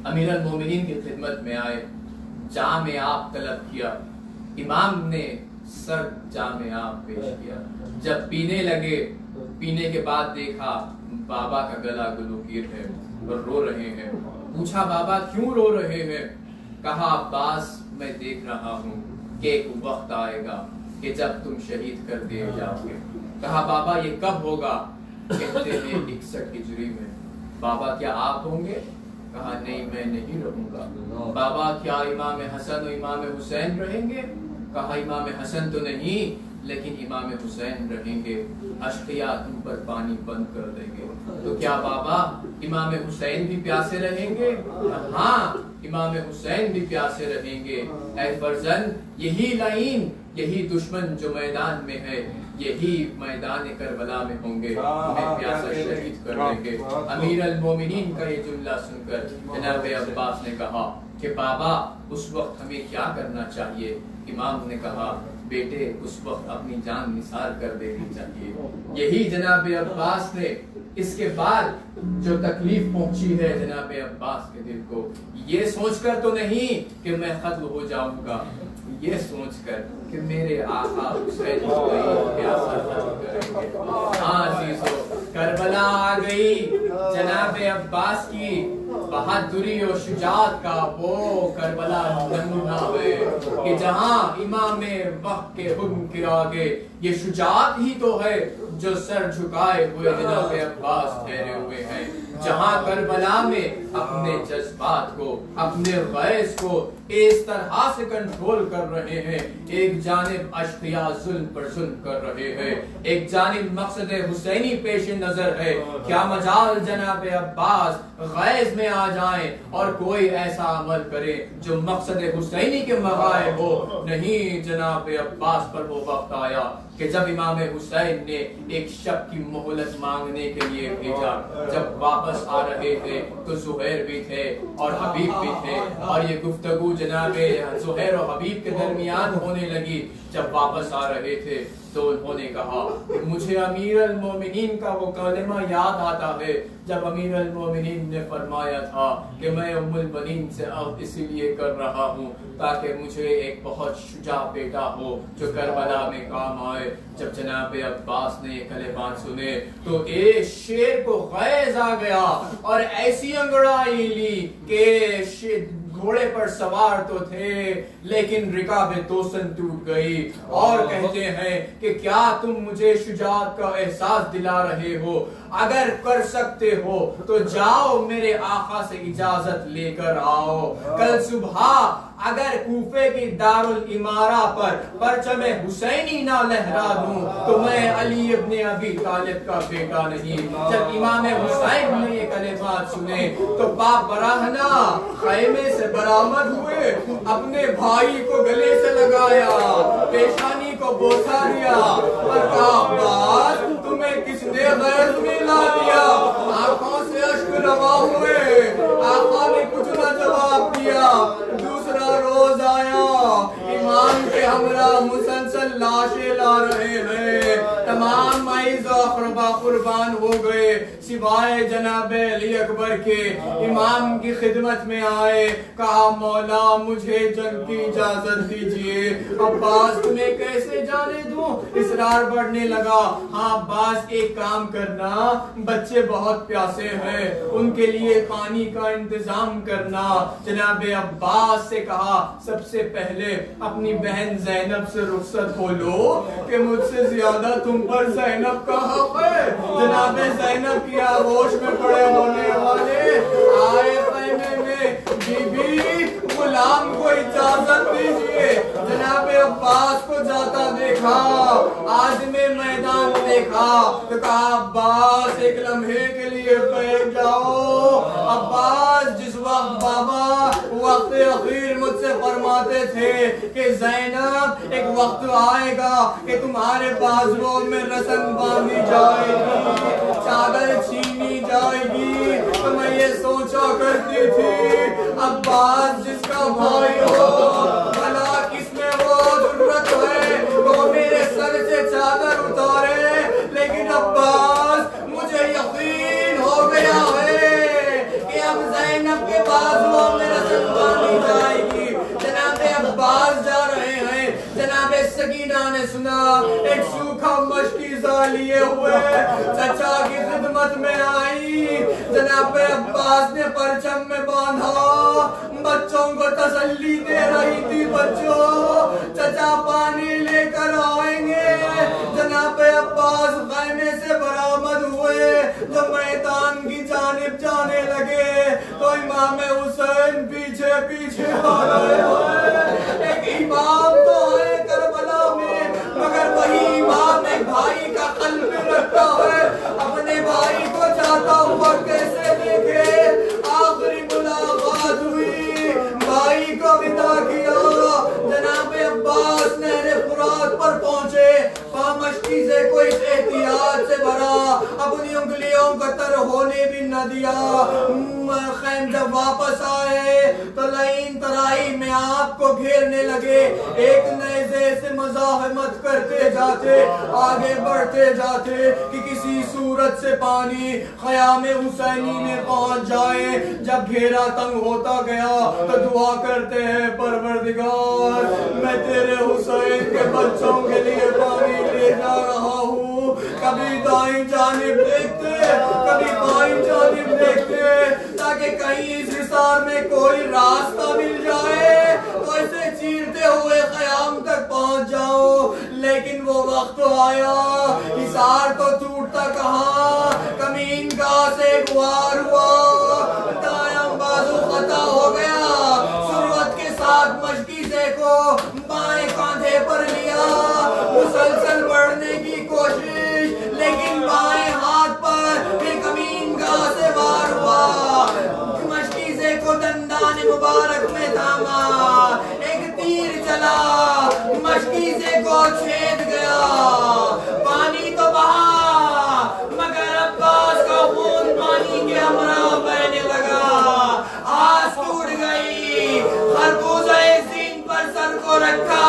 Speaker 3: अमीर अल मोमिनीन की खिदमत में आए, जाम आप तलब किया। इमाम ने सर जाम आप पेश किया। जब पीने लगे, पीने के बाद देखा बाबा का गला गुलूकीर है और रो रहे हैं। पूछा, बाबा क्यों रो रहे हैं? कहा, अब्बास, मैं देख रहा हूँ कि एक वक्त आएगा कि जब तुम शहीद कर दिए जाओगे। कहा, बाबा ये कब होगा? कहते हैं 61 हिजरी में। बाबा क्या आप होंगे? कहा, नहीं, मैं नहीं रहूंगा। बाबा क्या इमाम हसन और इमाम हुसैन रहेंगे? कहा, इमाम हसन तो नहीं, लेकिन इमाम हुसैन रहेंगे। अश्किया तुम पर पानी बंद कर देंगे। तो क्या बाबा इमाम हुसैन भी प्यासे रहेंगे? हाँ, इमाम हुसैन भी प्यासे रहेंगे। ऐ फर्जन, यही लाइन, यही दुश्मन जो मैदान में है, यही मैदान करबला में होंगे, तुम्हें प्यासा शहीद कर देंगे। अमीर अल मोमिनीन का ये जुमला सुनकर जनाब अब्बास ने कहा कि बाबा उस वक्त हमें क्या करना चाहिए? इमाम ने कहा, बेटे उस वक्त अपनी जान निसार कर देनी चाहिए। यही जनाब अब्बास ने इसके बाद जो तकलीफ पहुंची है जनाब अब्बास के दिल को, ये सोचकर तो नहीं कि मैं खत्म हो जाऊंगा, ये सोचकर कि मेरे आका हुसैन करबला आ गई। जनाब अब्बास की बहादुरी और शुजाअत का वो करबला नमूना है कि जहां इमाम वक्त के हुक्म के आगे ये शुजाअत ही तो है जो सर झुकाए हुए जनाब अब्बास ठहरे हुए हैं। जहां करबला में अपने जज्बात को, अपने गैस को इस तरह से कंट्रोल कर रहे हैं, एक जानिब अश्किया जुल्म पर जुल्म कर रहे हैं, एक जानिब मकसद हुसैनी पेश नजर है। क्या मजाल जनाब अब्बास गैस में आ जाएं और कोई ऐसा अमल करे जो मकसद हुसैनी के मगाए हो। नहीं, जनाब अब्बास पर वो वक्त आया कि जब इमाम हुसैन ने एक शब की मोहलत मांगने के लिए भेजा। जब वापस आ रहे थे तो जुहैर भी थे और हबीब भी थे और ये गुफ्तगू जनाब जुहैर और हबीब के दरमियान होने लगी। जब वापस आ रहे थे तो उन्होंने कहा, मुझे अमीर अल मोमिनीन का वो कलमा याद आता है जब अमीर अल मोमिनीन ने फरमाया था कि मैं उम्मुल बनीन से अब इसीलिए कर रहा हूँ ताकि मुझे एक बहुत शुजा बेटा हो जो करबला में काम आए। जब जनाब अब्बास ने ये कलेमात सुने तो एक शेर को गैज़ आ गया और ऐसी अंगड़ाई ली कि घोड़े पर सवार तो थे लेकिन रिकाबे तोसन टूट गई। और कहते हैं कि क्या तुम मुझे शुजाअत का एहसास दिला रहे हो? अगर कर सकते हो तो जाओ मेरे आका से इजाजत लेकर आओ। कल सुबह अगर कूफे की दारुल इमारा पर परचमे हुसैनी ना लहरा दूं तो मैं अली इब्ने अबी तालिब का बेटा नहीं। जब इमाम हुसैन ने ये कलेमात सुने तो बाप बराहना खैमे से बरामद हुए, अपने भाई को गले से लगाया, पेशानी को बोसा दिया और कहा, तुम्हें किसने गैर में ला दिया? आंखों से अश्क रवा हुए, आका ने कुछ न जवाब दिया। दूसरा रोज आया, इमाम के हमरा मुसलसल लाशें ला रहे हैं। तमाम माइज़ अक़रबा कुर्बान हो गए सिवाय जनाब अली अकबर के। इमाम की खिदमत में आए, कहा मौला मुझे जंग की इजाजत दीजिए। अब्बास तुम्हें कैसे जाने दूं? इसरार बढ़ने लगा। हाँ अब्बास एक काम करना, बच्चे बहुत प्यासे हैं, उनके लिए पानी का इंतजाम करना। जनाब अब्बास से कहा सबसे पहले अपनी बहन ज़ैनब से रुखसत हो लो कि मुझसे ज्यादा तुम पर ज़ैनब का हक है। जनाब ज़ैनब की आगोश में पड़े होने वाले आए खैमे में, बीबी गुलाम को इजाजत दीजिए। जनाब अब्बास को जाता देखा, आज में मैदान देखा तो कहा अब्बास एक लम्हे के लिए बैठ जाओ। अब्बास जिस वक्त बाबा वक्त अखीर मुझसे फरमाते थे कि ज़ैनब एक वक्त आएगा कि तुम्हारे बाजुओं में रस्म बांधी जाएगी, चादर छीनी जाएगी, तो मैं ये सोचा करती थी अब्बास जिसका भाई हो भला किसमें वो जरूरत है वो मेरे सर से चादर उतारे। लेकिन अब्बास मुझे यकीन हो गया है कि अब ज़ैनब के बाजुओं में रस्म बांधी जाएगी। जनाब अब्बास जा रहे हैं, जनाब सकीना ने सुना एक सूखा मशकीज़ा लिए हुए चचा की खिदमत में आई। जनाब अब्बास ने परचम में बांधा, बच्चों को तसल्ली दे रही थी, बच्चों चचा पानी लेकर आएंगे। जनाब अब्बास खैमे से बरामद हुए, जब मैदान की जानिब जाने लगे तो इमाम हुसैन पीछे पीछे आ रहे हैं। एक इमाम तो है करबला में, मगर वही इमाम एक भाई का कल्ब रखता है, अपने भाई को जाता हुआ कैसे देखे। आखिरी मुलाकात हुई, भाई को विदा किया। जनाब अब्बास नहरे फुरात पर पहुंचे, मशकी से कोई एहतियात से भरा, अपनी उंगलियों को तर होने भी न दिया। खैम जब वापस आए तो लाइन तराई में आपको घेरने लगे, एक नेज़े से मज़ाहमत करते जाते, आगे बढ़ते जाते कि किसी सूरत से पानी ख़याम हुसैनी में पहुंच जाए। जब घेरा तंग होता गया तो दुआ करते हैं परवरदिगार मैं तेरे हुसैन के बच्चों के लिए पानी ले जा रहा हूँ। कभी दाईं जानिब देखते, कभी बाईं जानिब देखते, ताकि कहीं इस हिसार में कोई रास्ता मिल जाए तो इसे चीरते हुए क़याम तक पहुंच जाओ। लेकिन वो वक्त आया, हिसार तो टूटता कहाँ, कमीन का से गुआर हुआ, दायां बाजू खता हो गया। सुरवत के साथ मशकी से को बाएं कांधे पर लिया, मुसलसल बढ़ने की कोशिश, लेकिन बाएं हाथ पर भी कमीन का से वार हुआ। मशकी से को दंदान मुबारक में थामा, एक तीर चला, मशकी से को छेद गया। पानी तो बहा, मगर अब्बास का खून पानी के हमरा बहने लगा। आस टूट गई, खरबूजा सीन पर सर को रखा,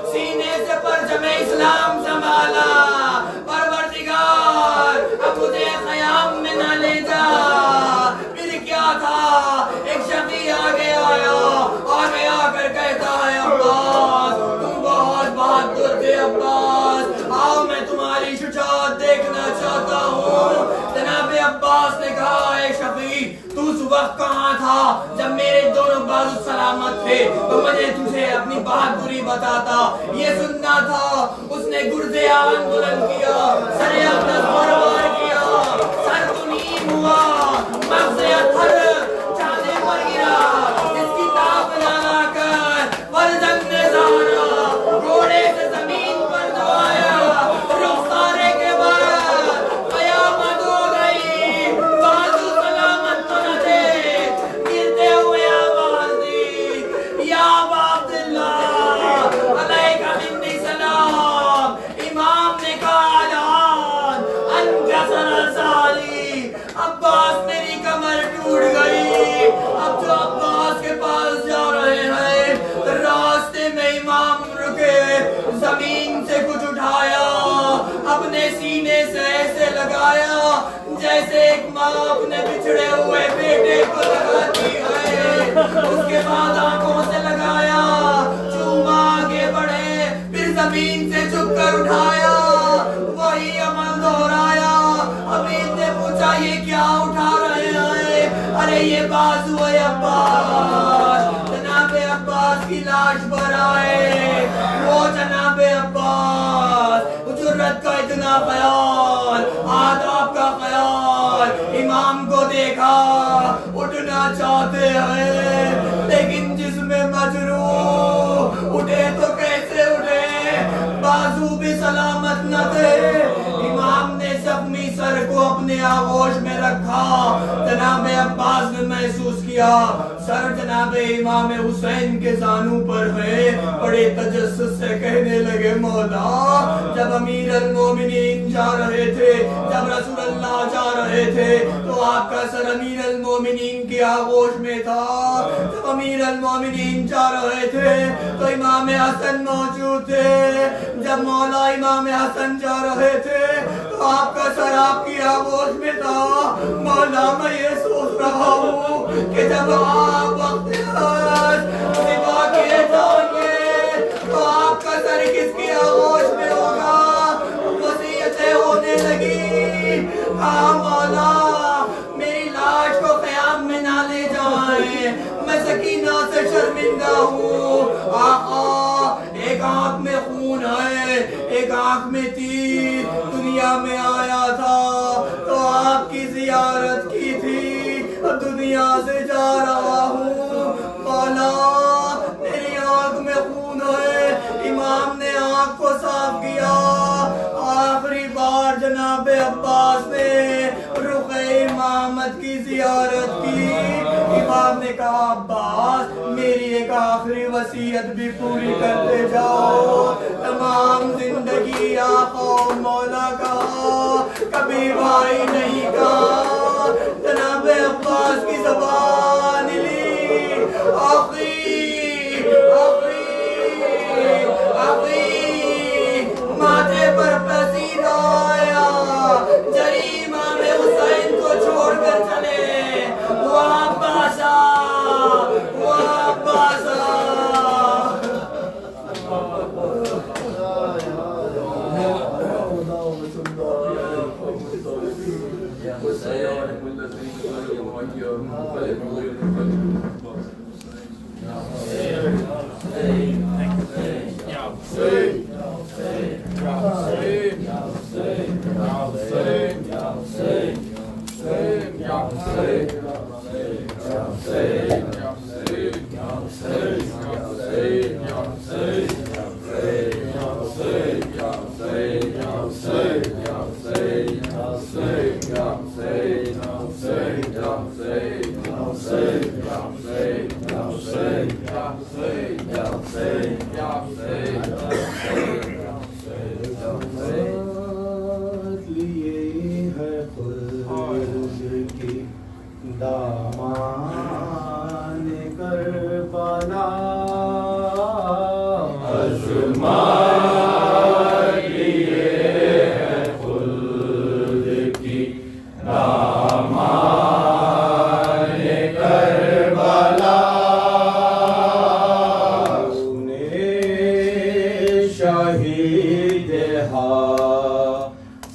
Speaker 3: सीने से परचम इस्लाम
Speaker 4: वाला परवरदिगार अब मुझे ख़याम में ना ले जा। फिर क्या था, एक शफी आगे आकर कहता है अब्बास तुम बहुत बहादुर थे अब्बास, आओ मैं तुम्हारी शुजाअत देखना चाहता हूँ। जनाब अब्बास ने कहा है शफी तू उस वक्त कहाँ था जब मेरे दोनों बाजू सलामत थे, तो मुझे तुझे अपनी बहादुरी बताता, ये सुनना था। उसने गुर्दे आन बुलंद किया, सरे अक़दस बरबार किया, सर तो नीम हुआ, मग़ज़े अत्थर चांदे पर गिरा, इसकी ताब लगा कर फर्जंद ने ज़ारा घोड़े से ज़मीन पर दबाया, रुख़सारे के बाद क़यामत हो गई, बाजू सलामत तो न थे, गिरते हुए आवाज़ दी या अबा अब्दुल्लाह अलैका मिन्नी सलाम। इमाम ने कहा जान अनकसर साली, अब्बास मेरी कमर टूट गई। अब जो अब्बास के पास जा रहे हैं, रास्ते में इमाम रुके, जमीन से कुछ उठाया, अपने सीने से ऐसे लगाया जैसे एक माँ अपने बिछड़े हुए बेटे को लगाती है। उसके बाद आंखों से लगाया, चूमा आगे बढ़े, फिर जमीन से झुककर उठाया, वही अमल दोहराया। हबीब ने पूछा ये क्या उठा रहे हैं? अरे ये बाजू है अब्बास। जनाबे अब्बास की लाश पर आए, वो जनाबे अब्बास, जुर्रत का इतना ख्याल, आदाब का ख्याल, इमाम को देखा उठना चाहते हैं लेकिन जिसमें मजरूह, उठे तो कैसे उठे, बाजू भी सलामत न थे। इमाम ने जख्मी सर को अपने आगोश में रखा। जनाब अब्बास ने महसूस किया सर जनाब इमाम हुसैन के जानू पर है। बड़े तजस्सुस से कहने लगे मौला, जब अमीर अल मोमिनीन जा रहे थे, जब रसूलुल्लाह जा रहे थे, तो आपका सर अमीर अल मोमिनीन के आगोश में था। जब अमीर अल मोमिनीन जा रहे थे तो इमाम हसन मौजूद थे। जब मौला इमाम हसन जा रहे थे तो आपका सर आपकी आगोश में था। मौला मैं ये सोच रहा हूँ कि जब आप वक्त सिवा किए जाएंगे तो आपका सर किसकी आगोश में होगा। वसीयतें होने लगी, हाँ मौला मेरी लाश को क़याम में ना ले जाए, मैं सकीना से शर्मिंदा हूँ। आका एक आंख में खून है, एक आंख में तीर, दुनिया में आया था तो आपकी जियारत की थी, दुनिया से जा रहा हूँ। मौला मेरी आंख में खून है। इमाम ने आंख को साफ किया। आखिरी बार जनाब अब्बास ने रुक़े इमामत की जियारत की। इमाम ने कहा अब्बास मेरी एक आखिरी वसीयत भी पूरी करते जाओ। तमाम जिंदगी आका मौला का कभी भाई नहीं कहा। जनाब अब्बास की ज़बान ली, माथे पर पसीना आया। जरीमा में हुसैन को छोड़कर चले, वो अब्बासा।
Speaker 7: दामान करबला
Speaker 5: लिए दामाने करबला तूने शहीद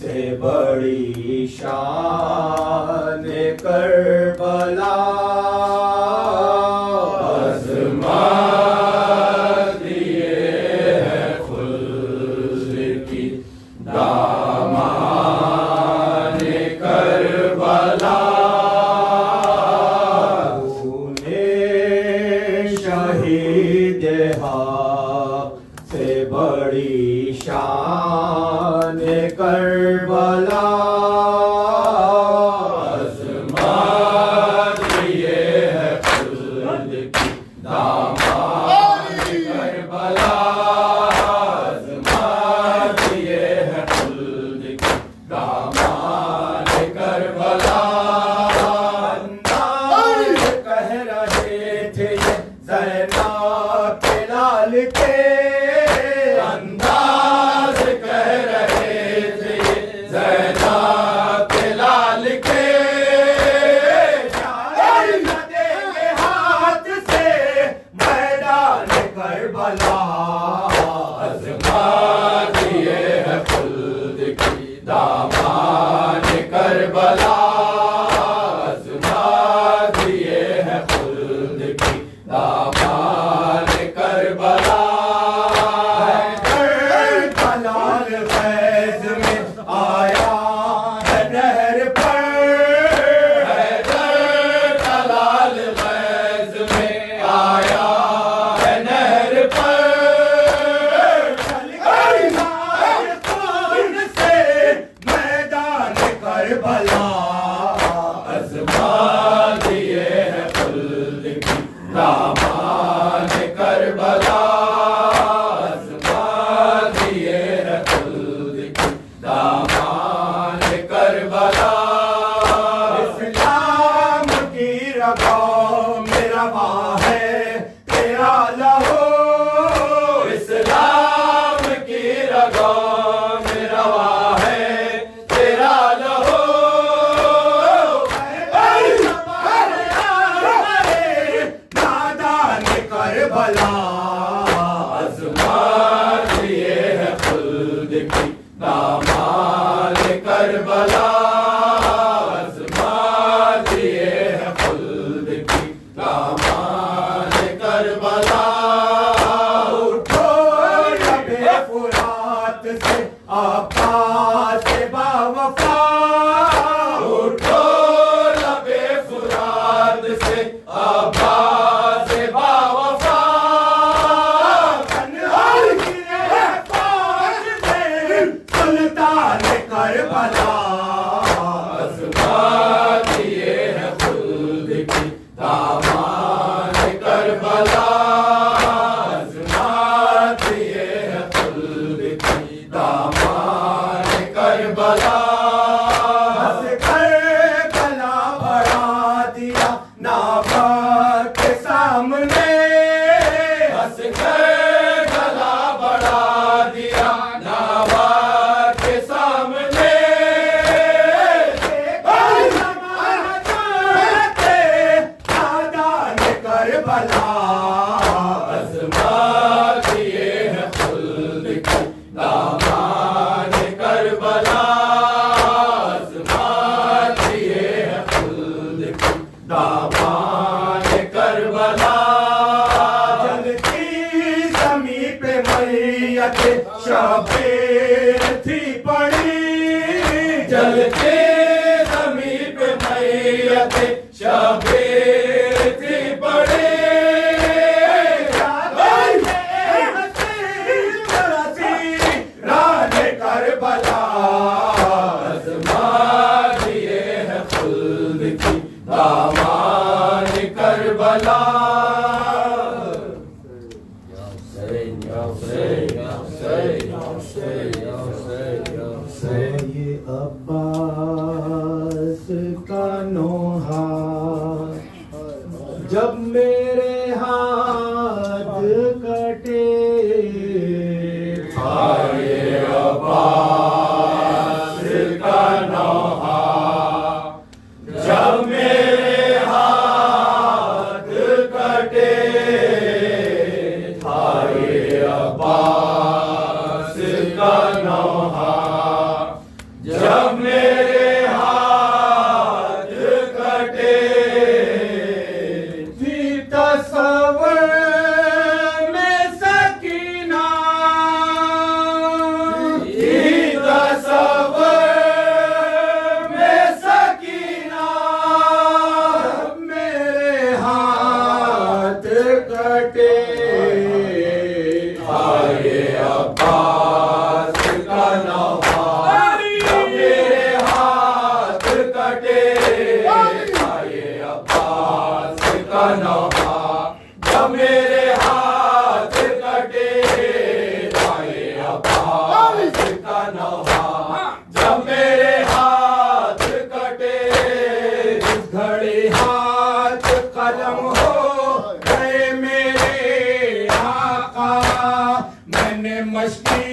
Speaker 5: से बड़ी शान करबला अज़मत ये है खुल्द की दामाने करबला तूने शहीद से बड़ी शान करबला अज़मत ये है खुल्द की दामाने करबला अज़मत ये है खुल्द की दामाने करबला अंदाज़ कह रहे थे ये ज़ैनब के लाल के अंदाज़ कह रहे थे ये ज़ैनब के लाल के जाने न देंगे हाथ से मैदान करबला अज़मत ये है खुल्द की दामाने करबला अज़मत ये है खुल्द की दामाने करबला कलाल फैज़ में आया है नहर पर कलाल फैज़ में आया है नहर पर चल गई खून से मैदान करबला अज़मत ये है खुल्द की दामाने करबला अज़मत ये है खुल्द की दामाने करबला इस्लाम की रगों में रवा है तेरा लहू इस्लाम की रगों में रवा है तेरा लहू नादान करबला अज़मत ये है खुल्द की दामाने करबला अज़मत ये है खुल्द की दामाने करबला उठो लबे फुरात से अब्बास बावफा उठो लबे फुरात से अब्बास बावफा कन्हार गिरे पास में सुल्तान करबला अज़मत ये है खुल्द की दामाने करबला अज़मत ये है खुल्द की दामाने करबला हंस कर गला बढ़ा दिया नाबा के सामने हंस कर गला बढ़ा दिया नाबा के सामने नादान करबला अज़मत ये है खुल्द की दामाने करबला अज़मत ये है खुल्द की दामाने करबला जलती ज़मीं पे मैयत शबीर थी पड़ी जलती ज़मीं पे मैयत शबीर थी पड़ी रान करबला अज़मत ये है खुल्द की दामाने करबला
Speaker 7: ये अब्बास का नोहा जब मेरे हाथ कटे
Speaker 5: ये अब्बास का नौहा कटे आए अब्बास का नौहा जब मेरे हाथ कटे आए अब्बास का नौहा जब मेरे हाथ कटे इस घड़ी हाथ कलम हो गए मेरे आका मैंने मश्की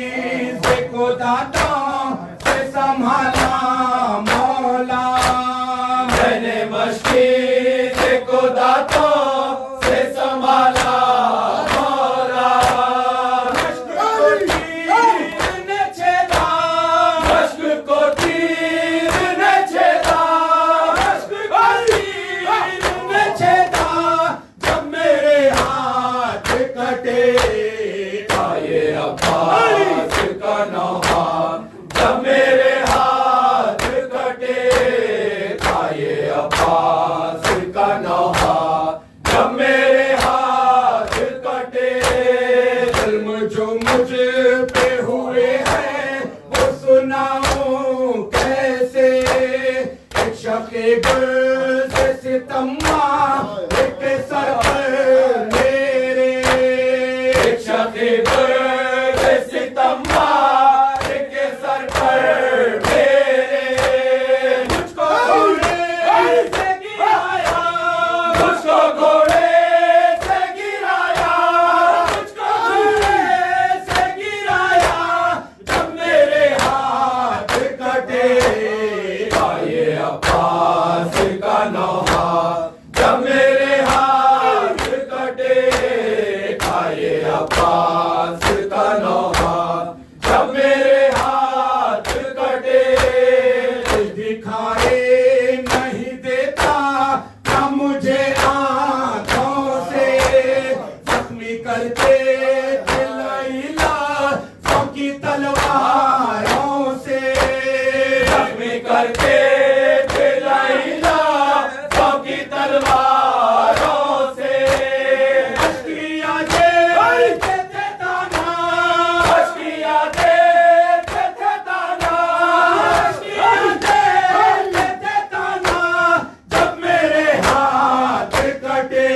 Speaker 5: से को दांतों से संभाला मौला मैंने मश्की से को दांतों से संभाला मौला मश्क को तीर ने छेदा मश्क को तीर ने छेदा मश्क को तीर ने छेदा जब मेरे हाथ कटे आए अब्बास का नौहा जब मेरे हाथ कटे आए अब्बास का नौहा जब मेरे हाथ कटे जुल्म जो मुझ पे हुए हैं वो सुनाऊं कैसे एक शके गुल से सितम्मा एक सर पर मेरे एक शके गुल से सितम्मा एक सर पर मेरे मुझको घोड़े से गिराया मुझको घोड़े से गिराया मुझको घोड़े से गिराया जब मेरे हाथ कटे आए अब्बास का नौहा जब मेरे हाथ कटे आए अब्बास का नौहा जब मेरे हाथ कटे दिखाए नहीं देता ना मुझे आंखों से जख्मी करते लैला की तलवारों से जख्मी करते लैला की तलवारों से अश्किया देते थे ताना अश्किया देते थे ताना अश्किया देते थे ताना जब मेरे हाथ कटे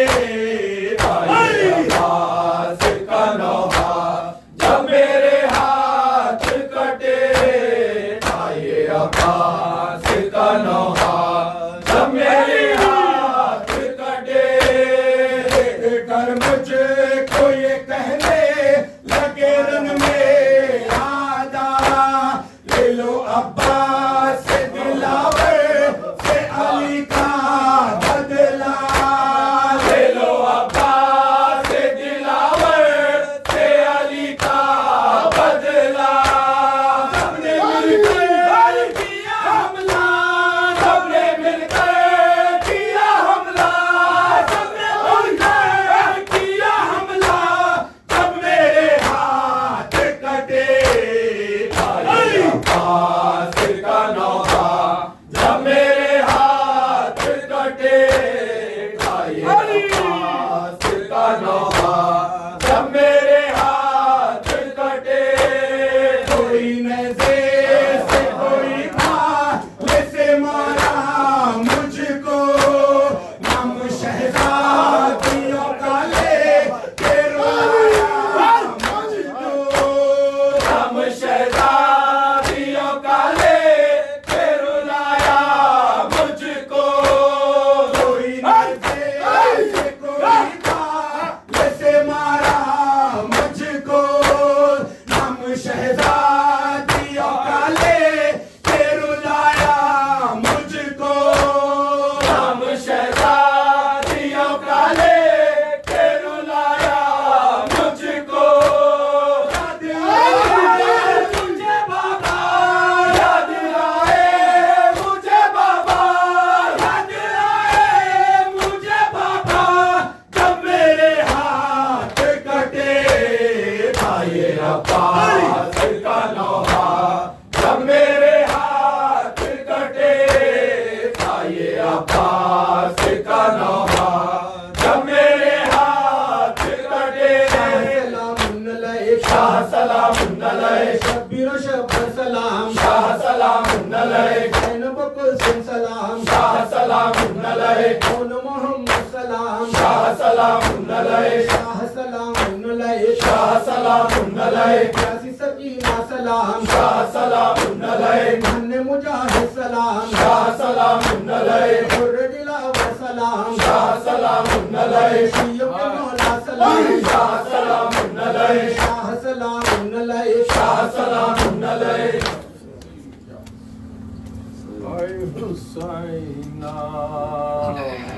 Speaker 5: आए अब्बास का नौहा जब मेरे हाथ कटे आए अब्बास का नौहा जब मेरे हाथ कटे देख कर मुझको ये कहने लगे रंग में आदा ले लो अब्बास से दिलावर से अली का बदला ले लो अब्बास से दिलावर से अली का बदला सबने मिलकर किया हमला सबने मिलकर किया हमला सबने मिलकर किया हमला जब मेरे हाथ कटे आए अब्बास का नौहा जब मेरे हाथ कटे आए अब्बास का नौहा जब मेरे हाथ कटे कोई नज़र से कोई भाले से मारा मुझको नाम शहजादियों का ले के रोया मुझको नाम शहजादियों का ले के रुलाया मुझको कोई नज़र से कोई भाले से मारा मुझको नाम शहजादियों का ले के रुलाया मुझको नाम शहजादियों का ले के रुलाया मुझको याद आए मुझे बाबा याद आए मुझे बाबा याद आए मुझे बाबा जब मेरे हाथ कटे आए अब्बास का नौहा जब मेरे हाथ कटे आए अब्बास का नौहा जब मेरे हाथ कटे शाह सलाम शब्बीर शब्बर सलाम शाह सलाम बकुल सिंह सलाम शाह सलामुन अलैहि
Speaker 7: कौन मोहम्मद सलाम
Speaker 5: शाह सलामुन अलैहि
Speaker 7: शाह सलामुन अलैहि
Speaker 5: शाह सलामुन अलैहि
Speaker 7: प्यासी सकीना सलाम
Speaker 5: शाह सलामुन अलैहि
Speaker 7: धन्य मुजाहिद सलाम
Speaker 5: शाह सलामुन अलैहि
Speaker 7: हुर्र दिलावर सलाम
Speaker 5: शाह सलामुन अलैहि
Speaker 7: शियों के मौला सलाम
Speaker 5: शाह सलामुन अलैहि
Speaker 7: शाह सलामुन अलैहि
Speaker 5: शाह सलामुन अलैहि
Speaker 3: हुसैना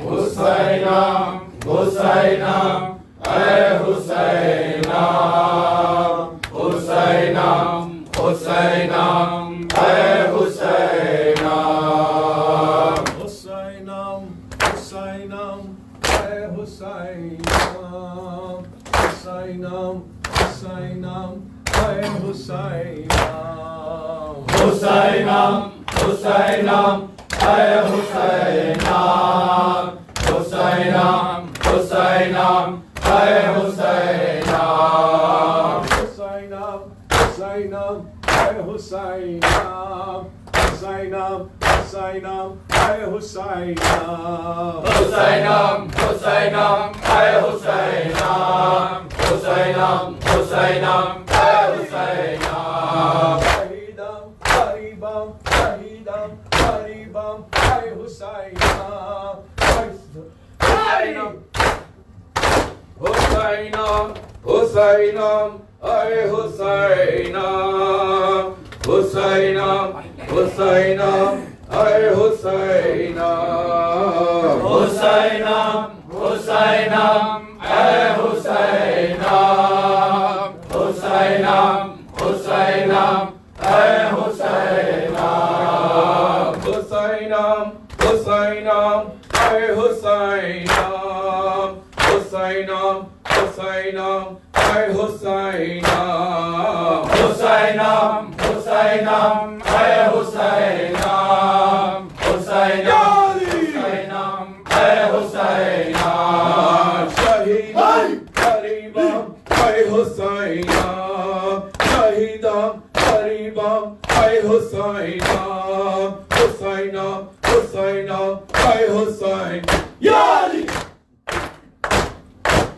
Speaker 5: हुसैना हुसैना ऐ हुसैना हुसैना हुसैना ऐ हुसैना
Speaker 3: हुसैनम हुसैनम ऐ हुसैनम हुसैनम हुसैनम ऐ हुसैनम
Speaker 5: हुसैनम हुसैनम ऐ हुसैनम हुसैनम हुसैनम ऐ हुसैनम
Speaker 3: हुसैनम हुसैनम ऐ हुसैनम हुसैनम हुसैनम ऐ हुसैनम
Speaker 5: हुसैनम हुसैनम ऐ हुसैनम हुसैनम हुसैनम ऐ हुसैनम
Speaker 3: शहीदम गरीबम शहीदम गरीबम ऐ हुसैनम
Speaker 5: हुसैनम हुसैनम ऐ हुसैनम हुसैनम हुसैनम ऐ हुसैनम हुसैनम हुसैनम ऐ हुसैनम हुसैनम हुसैनम ऐ हुसैनम हुसैनम हुसैनम ऐ हुसैनम हुसैनम हुसैनम ऐ हुसैनम हुसैनम हुसैनम ऐ हुसैनम हुसैनम हुसैनम ऐ हुसैनम शहीदम गरीबम ऐ हुसैनम शहीदम गरीबम ऐ हुसैनम हुसैनम हुसैनम ऐ हुसैन या अली